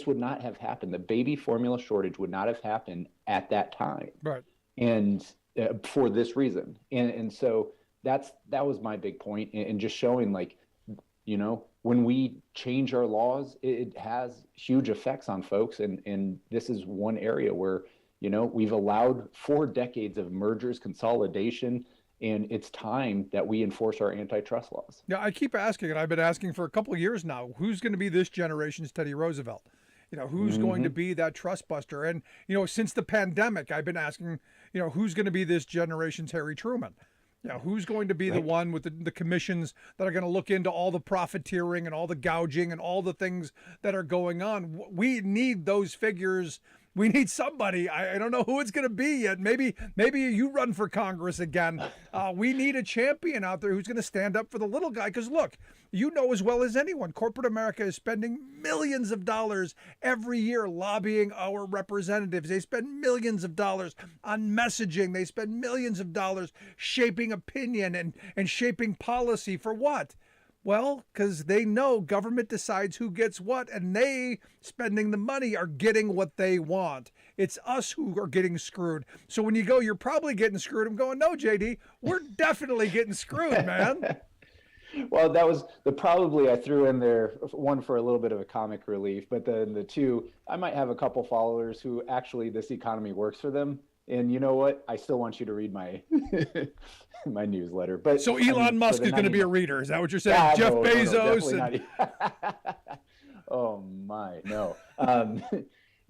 would not have happened. The baby formula shortage would not have happened at that time. Right. And for this reason. And so that was my big point, and just showing like, you know, when we change our laws, it has huge effects on folks. And this is one area where, you know, we've allowed 4 decades of mergers, consolidation, and it's time that we enforce our antitrust laws. Yeah, I keep asking, and I've been asking for a couple of years now, who's going to be this generation's Teddy Roosevelt? You know, who's going to be that trust buster? And, you know, since the pandemic, I've been asking, you know, who's going to be this generation's Harry Truman? You know, who's going to be the one with the commissions that are going to look into all the profiteering and all the gouging and all the things that are going on? We need those figures. We need somebody. I don't know who it's going to be yet. Maybe you run for Congress again. We need a champion out there who's going to stand up for the little guy. Because look, you know as well as anyone, corporate America is spending millions of dollars every year lobbying our representatives. They spend millions of dollars on messaging. They spend millions of dollars shaping opinion and shaping policy for what? Well, because they know government decides who gets what, and they, spending the money, are getting what they want. It's us who are getting screwed. So when you go, you're probably getting screwed, I'm going, no, JD, we're definitely getting screwed, man. Well, that was probably I threw in there one for a little bit of a comic relief, but then the two, I might have a couple followers who actually this economy works for them. And you know what? I still want you to read my my newsletter. But so Elon Musk is going to be a reader. Is that what you're saying? Yeah, Jeff Bezos. Oh my, no.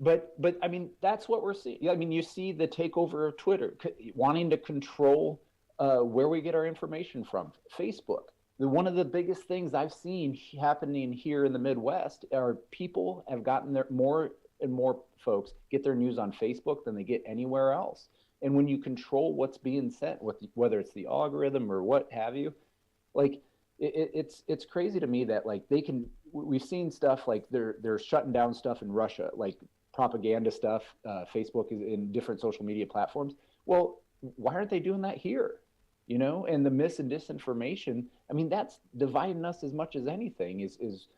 But I mean, that's what we're seeing. I mean, you see the takeover of Twitter, wanting to control where we get our information from. Facebook. One of the biggest things I've seen happening here in the Midwest are people have gotten their more and more folks get their news on Facebook than they get anywhere else. And when you control what's being sent, whether it's the algorithm or what have you, like it's crazy to me that like we've seen stuff like they're shutting down stuff in Russia, like propaganda stuff. Facebook is in different social media platforms. Well, why aren't they doing that here? You know, and the mis and disinformation. I mean, that's dividing us as much as anything. Is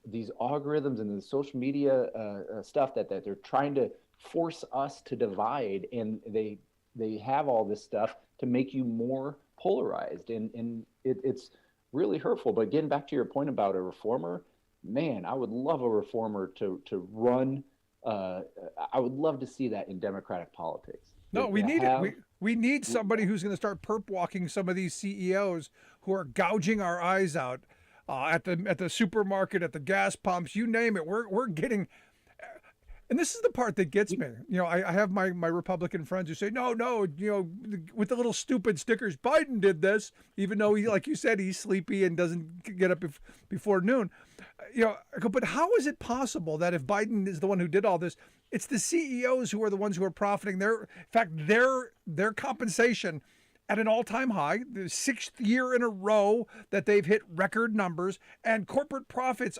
these algorithms and the social media stuff that they're trying to force us to divide, and they have all this stuff to make you more polarized, and it's really hurtful. But getting back to your point about a reformer, man, I would love a reformer to run. I would love to see that in Democratic politics. No, we need it. We need somebody who's going to start perp walking some of these CEOs who are gouging our eyes out at the supermarket, at the gas pumps, you name it. We're getting, and this is the part that gets me. You know, I have my Republican friends who say, no, you know, with the little stupid stickers, Biden did this, even though he, like you said, he's sleepy and doesn't get up before noon. You know, I go, but how is it possible that if Biden is the one who did all this, it's the CEOs who are the ones who are profiting? In fact, their compensation at an all-time high, the sixth year in a row that they've hit record numbers, and corporate profits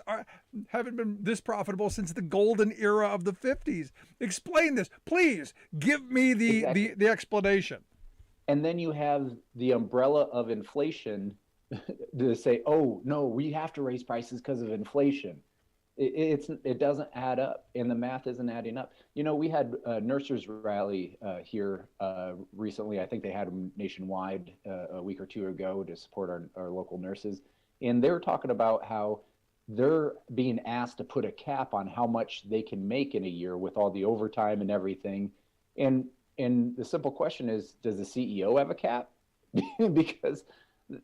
haven't been this profitable since the golden era of the 50s. Explain this. Please give me the explanation. And then you have the umbrella of inflation to say, oh, no, we have to raise prices because of inflation. It doesn't add up, and the math isn't adding up. You know, we had a nurses rally here recently. I think they had them nationwide a week or two ago to support our local nurses. And they were talking about how they're being asked to put a cap on how much they can make in a year with all the overtime and everything. And the simple question is, does the CEO have a cap? Because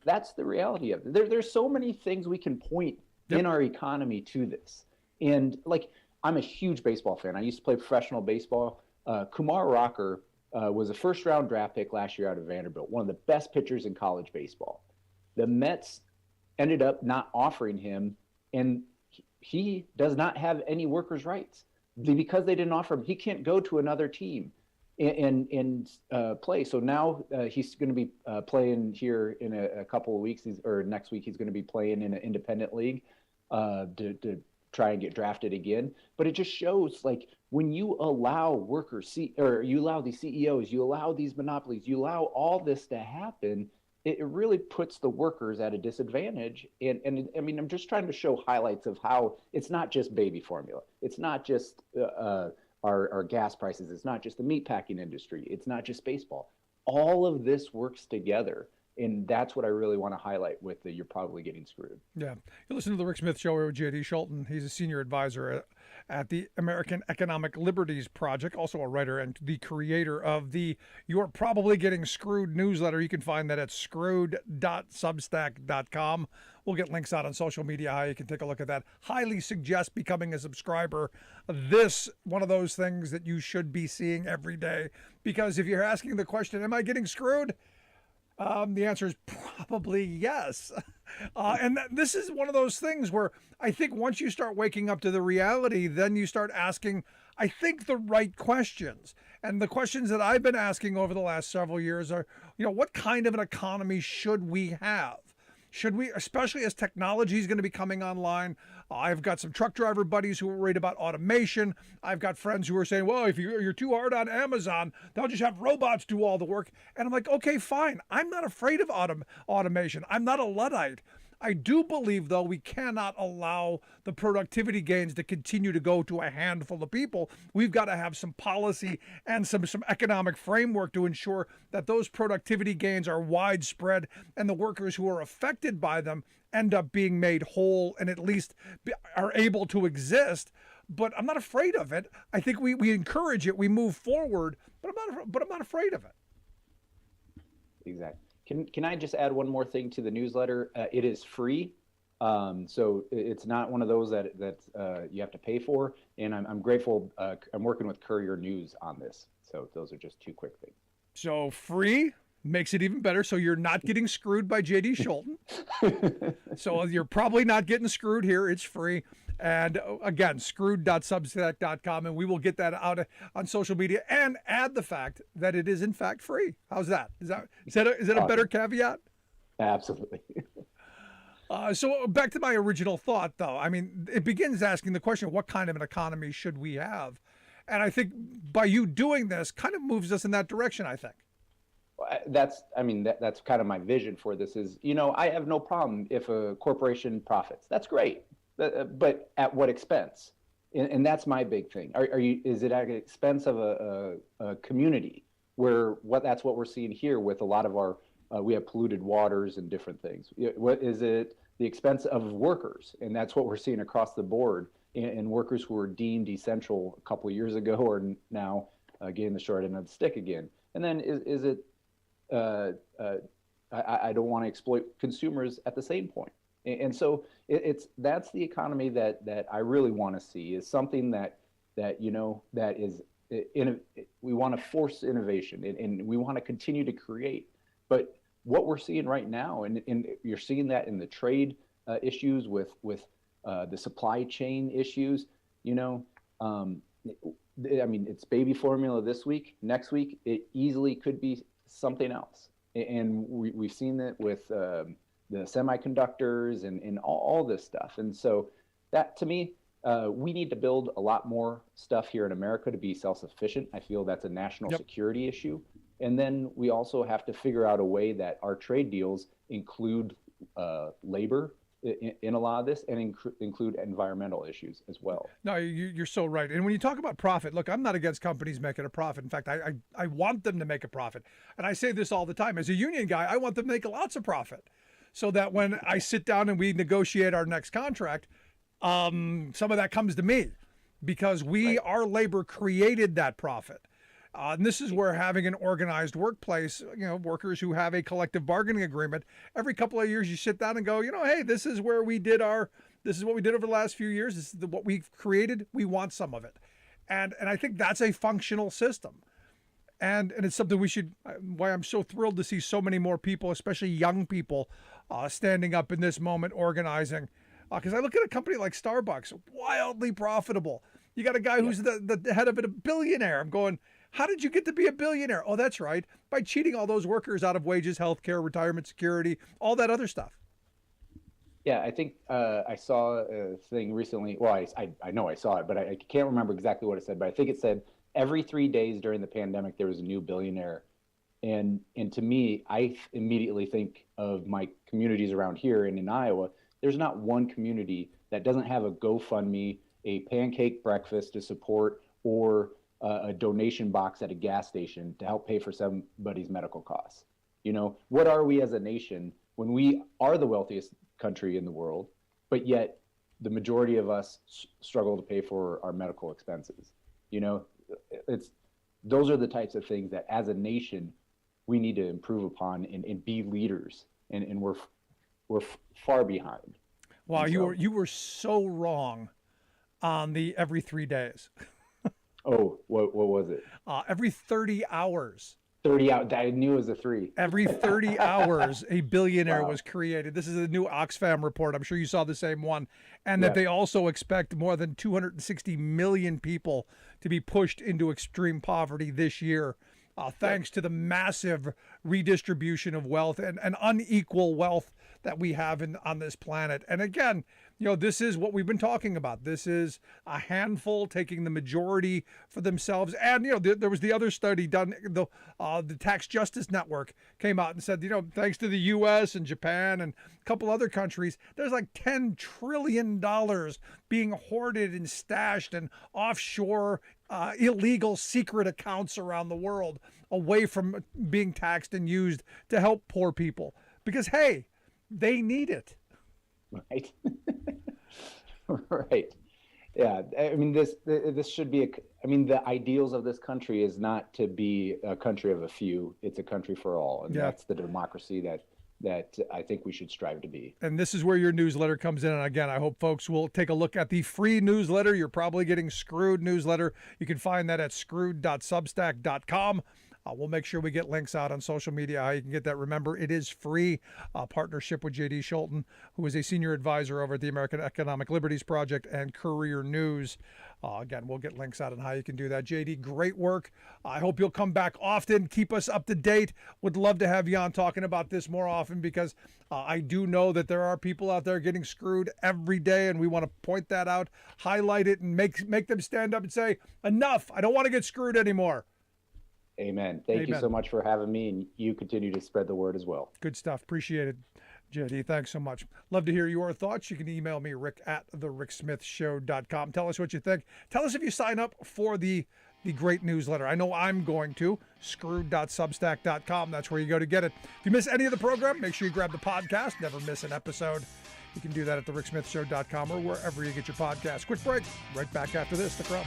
that's the reality of it. There's so many things we can point in our economy to this. And like, I'm a huge baseball fan. I used to play professional baseball. Kumar Rocker was a first round draft pick last year out of Vanderbilt, one of the best pitchers in college baseball. The Mets ended up not offering him, and he does not have any workers' rights. Because they didn't offer him, he can't go to another team and play. So now he's going to be playing here in a couple of weeks, or next week he's going to be playing in an independent league to try and get drafted again. But it just shows, like, when you allow workers, or you allow these CEOs, you allow these monopolies, you allow all this to happen, it really puts the workers at a disadvantage. And I mean, I'm just trying to show highlights of how it's not just baby formula. It's not just our gas prices. It's not just the meatpacking industry. It's not just baseball. All of this works together. And that's what I really want to highlight with the "you're probably getting screwed." Yeah. You listen to the Rick Smith Show with J.D. Schulten. He's a senior advisor at the American Economic Liberties Project, also a writer and the creator of the "You're Probably Getting Screwed" newsletter. You can find that at screwed.substack.com. We'll get links out on social media how you can take a look at that. Highly suggest becoming a subscriber. This, one of those things that you should be seeing every day, because if you're asking the question, am I getting screwed? The answer is probably yes. And this is one of those things where I think once you start waking up to the reality, then you start asking, I think, the right questions. And the questions that I've been asking over the last several years are, what kind of an economy should we have? Should we, especially as technology is going to be coming online? I've got some truck driver buddies who are worried about automation. I've got friends who are saying, well, if you're too hard on Amazon, they'll just have robots do all the work. And I'm like, okay, fine. I'm not afraid of automation. I'm not a Luddite. I do believe, though, we cannot allow the productivity gains to continue to go to a handful of people. We've got to have some policy and some economic framework to ensure that those productivity gains are widespread and the workers who are affected by them end up being made whole and at least are able to exist. But I'm not afraid of it. I think we encourage it. We move forward, but I'm not afraid of it. Exactly. Can I just add one more thing to the newsletter? It is free, so it's not one of those that you have to pay for. And I'm grateful. I'm working with Courier News on this, so those are just two quick things. So free makes it even better. So you're not getting screwed by J.D. Schulten. So you're probably not getting screwed here. It's free. And again, screwed.substack.com, and we will get that out on social media and add the fact that it is in fact free. How's that? Is that a better caveat? Absolutely. So back to my original thought, though. I mean, it begins asking the question, what kind of an economy should we have? And I think by you doing this kind of moves us in that direction, I think. That's kind of my vision for this is, I have no problem if a corporation profits. That's great. But at what expense? And that's my big thing. Is it at the expense of a community where that's what we're seeing here with a lot of our, we have polluted waters and different things. What is it the expense of workers? And that's what we're seeing across the board. And workers who were deemed essential a couple of years ago are now getting the short end of the stick again. And then is it, I don't want to exploit consumers at the same point. And so that's the economy that I really want to see, is something that is we want to force innovation and we want to continue to create. But what we're seeing right now, and you're seeing that in the trade issues with the supply chain issues, it's baby formula this week. Next week, it easily could be something else. And we've seen that with the semiconductors and all this stuff. And so that, to me, we need to build a lot more stuff here in America to be self-sufficient. I feel that's a national security issue. And then we also have to figure out a way that our trade deals include labor in a lot of this, and include environmental issues as well. No, you're so right. And when you talk about profit, look, I'm not against companies making a profit. In fact, I want them to make a profit. And I say this all the time. As a union guy, I want them to make lots of profit so that when I sit down and we negotiate our next contract, some of that comes to me because our labor created that profit. And this is where having an organized workplace, workers who have a collective bargaining agreement, every couple of years you sit down and go, hey, this is where this is what we did over the last few years. This is what we've created. We want some of it. And I think that's a functional system. And it's something why I'm so thrilled to see so many more people, especially young people, standing up in this moment, organizing. Because I look at a company like Starbucks, wildly profitable. You got a guy who's the head of it, a billionaire. I'm going, how did you get to be a billionaire? Oh, that's right. By cheating all those workers out of wages, healthcare, retirement security, all that other stuff. Yeah, I think I saw a thing recently. Well, I know I saw it, but I can't remember exactly what it said. But I think it said every 3 days during the pandemic, there was a new billionaire. And to me, I immediately think of my communities around here and in Iowa. There's not one community that doesn't have a GoFundMe, a pancake breakfast to support, or a donation box at a gas station to help pay for somebody's medical costs. What are we as a nation when we are the wealthiest country in the world, but yet the majority of us struggle to pay for our medical expenses? Those are the types of things that as a nation we need to improve upon and be leaders, and we're far behind. Wow, you were so wrong on the every 3 days. Oh, what was it? Every 30 hours. 30 hours. I knew it was a 3. Every 30 hours, a billionaire was created. This is a new Oxfam report. I'm sure you saw the same one. And that they also expect more than 260 million people to be pushed into extreme poverty this year, thanks to the massive redistribution of wealth and unequal wealth that we have on this planet. And again, this is what we've been talking about. This is a handful taking the majority for themselves. And, there was the other study done, the Tax Justice Network came out and said, thanks to the U.S. and Japan and a couple other countries, there's like $10 trillion being hoarded and stashed and offshore illegal secret accounts around the world away from being taxed and used to help poor people. Because, hey, they need it. Right. Right. Yeah. I mean, this should be the ideals of this country is not to be a country of a few. It's a country for all. And that's the democracy that I think we should strive to be. And this is where your newsletter comes in. And again, I hope folks will take a look at the free newsletter. You're probably getting Screwed newsletter. You can find that at screwed.substack.com. We'll make sure we get links out on social media how you can get that. Remember, it is free. Partnership with J.D. Schulten, who is a senior advisor over at the American Economic Liberties Project and Courier News. Again, we'll get links out on how you can do that. J.D., great work. I hope you'll come back often. Keep us up to date. Would love to have you on talking about this more often because I do know that there are people out there getting screwed every day, and we want to point that out, highlight it, and make them stand up and say, enough. I don't want to get screwed anymore. Amen. Thank you so much for having me, and you continue to spread the word as well. Good stuff. Appreciate it, JD. Thanks so much. Love to hear your thoughts. You can email me, rick@thericksmithshow.com. Tell us what you think. Tell us if you sign up for the great newsletter. I know I'm going to. Screwed.substack.com. That's where you go to get it. If you miss any of the program, make sure you grab the podcast. Never miss an episode. You can do that at thericksmithshow.com or wherever you get your podcast. Quick break. Right back after this. Stick around.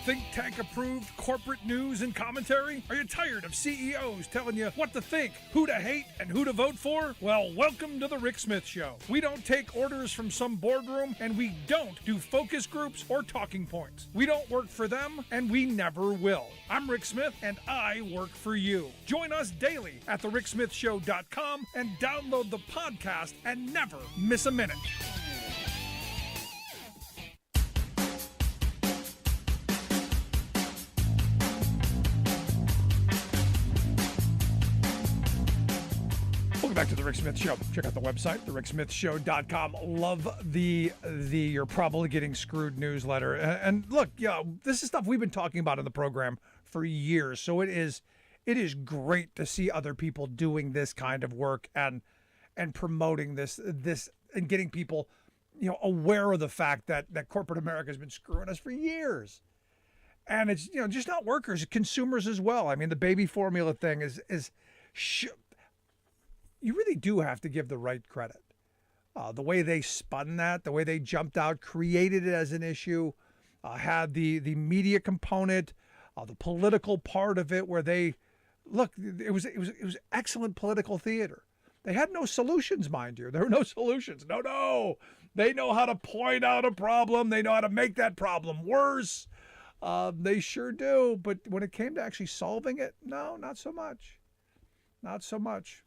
Think tank approved corporate news and commentary? Are you tired of CEOs telling you what to think, who to hate, and who to vote for? Well, welcome to the Rick Smith Show. We don't take orders from some boardroom, and we don't do focus groups or talking points. We don't work for them, and we never will. I'm Rick Smith, and I work for you. Join us daily at thericksmithshow.com and download the podcast and never miss a minute. Welcome back to the Rick Smith Show. Check out the website, thericksmithshow.com. Love the You're Probably Getting Screwed newsletter. And look, this is stuff we've been talking about in the program for years. So it is great to see other people doing this kind of work and promoting this and getting people, aware of the fact that corporate America has been screwing us for years. And it's, just not workers, consumers as well. I mean, the baby formula thing is you really do have to give the right credit. The way they spun that, the way they jumped out, created it as an issue, had the media component, the political part of it, where it was excellent political theater. They had no solutions, mind you. There were no solutions. No. They know how to point out a problem. They know how to make that problem worse. They sure do. But when it came to actually solving it, no, not so much. Not so much.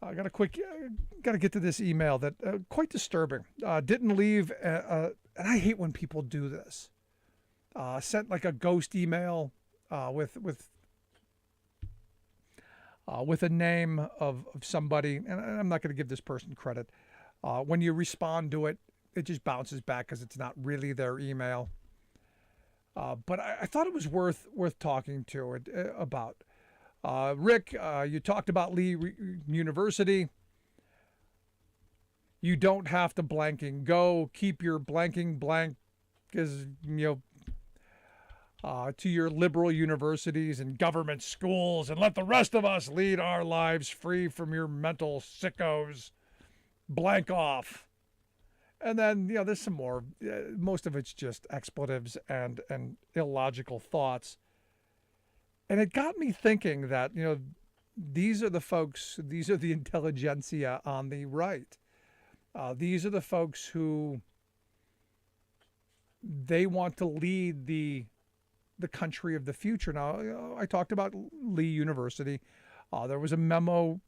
I got to get to this email that quite disturbing. Didn't leave, and I hate when people do this. Sent like a ghost email with a name of somebody, and I'm not going to give this person credit. When you respond to it, it just bounces back because it's not really their email. But I thought it was worth talking to it about. Rick, you talked about Lee University. You don't have to blanking go. Keep your blanking blank to your liberal universities and government schools, and let the rest of us lead our lives free from your mental sickos. Blank off. And then, there's some more. Most of it's just expletives and illogical thoughts. And it got me thinking that, these are the folks, these are the intelligentsia on the right. These are the folks who they want to lead the country of the future. Now, I talked about Lee University. There was a memo,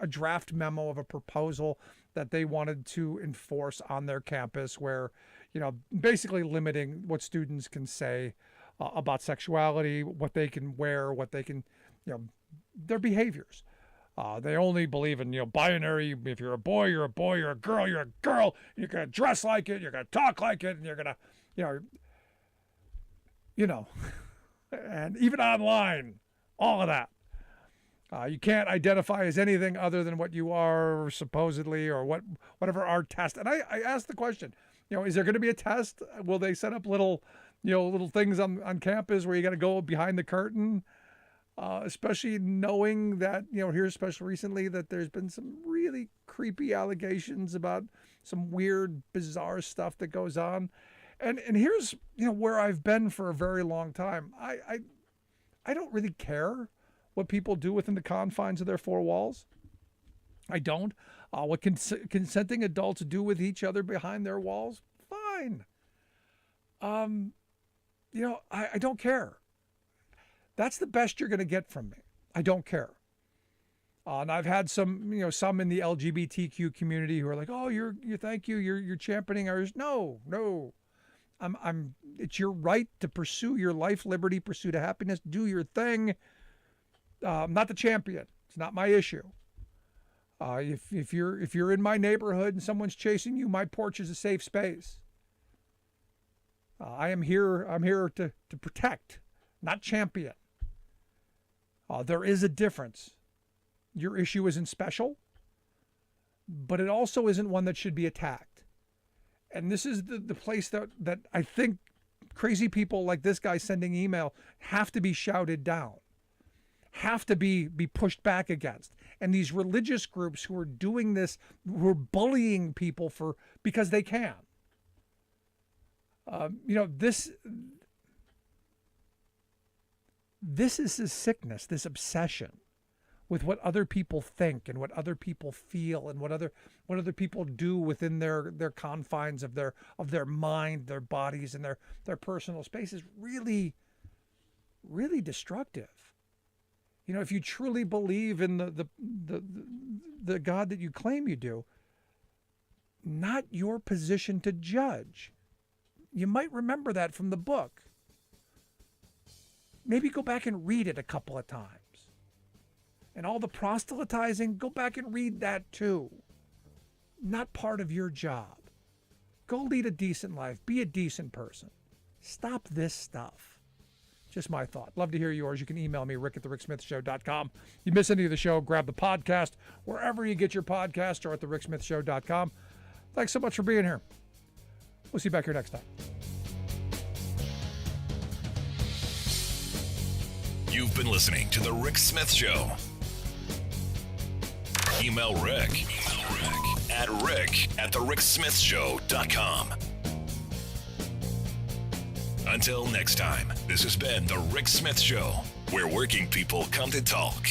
a draft memo of a proposal that they wanted to enforce on their campus where, basically limiting what students can say about sexuality, what they can wear, what they can, their behaviors. They only believe in, binary. If you're a boy, you're a boy. You're a girl, you're a girl. You're going to dress like it. You're going to talk like it. And you're going to, and even online, all of that. You can't identify as anything other than what you are supposedly, or whatever our test. And I asked the question, is there going to be a test? Will they set up little things on campus where you got to go behind the curtain? Especially knowing that, here, especially recently, that there's been some really creepy allegations about some weird, bizarre stuff that goes on. And here's, where I've been for a very long time. I don't really care what people do within the confines of their four walls. I don't. What consenting adults do with each other behind their walls, fine. I don't care. That's the best you're going to get from me. I don't care. And I've had some in the LGBTQ community who are like, "Oh, thank you. You're championing ours." No. It's your right to pursue your life, liberty, pursuit of happiness. Do your thing. I'm not the champion. It's not my issue. If you're in my neighborhood and someone's chasing you, my porch is a safe space. I'm here to protect, not champion. There is a difference. Your issue isn't special, but it also isn't one that should be attacked. And this is the place that I think crazy people like this guy sending email have to be shouted down, have to be pushed back against. And these religious groups who are doing this, who are bullying people because they can. This is his sickness, this obsession with what other people think and what other people feel and what other people do within their confines of their mind, their bodies, and their personal space is really, really destructive. If you truly believe in the God that you claim you do, not your position to judge. You might remember that from the book. Maybe go back and read it a couple of times. And all the proselytizing, go back and read that too. Not part of your job. Go lead a decent life. Be a decent person. Stop this stuff. Just my thought. Love to hear yours. You can email me, rick@thericksmithshow.com. You miss any of the show, grab the podcast wherever you get your podcast or at thericksmithshow.com. Thanks so much for being here. We'll see you back here next time. You've been listening to The Rick Smith Show. Email Rick at rick@thericksmithshow.com. Until next time, this has been The Rick Smith Show, where working people come to talk.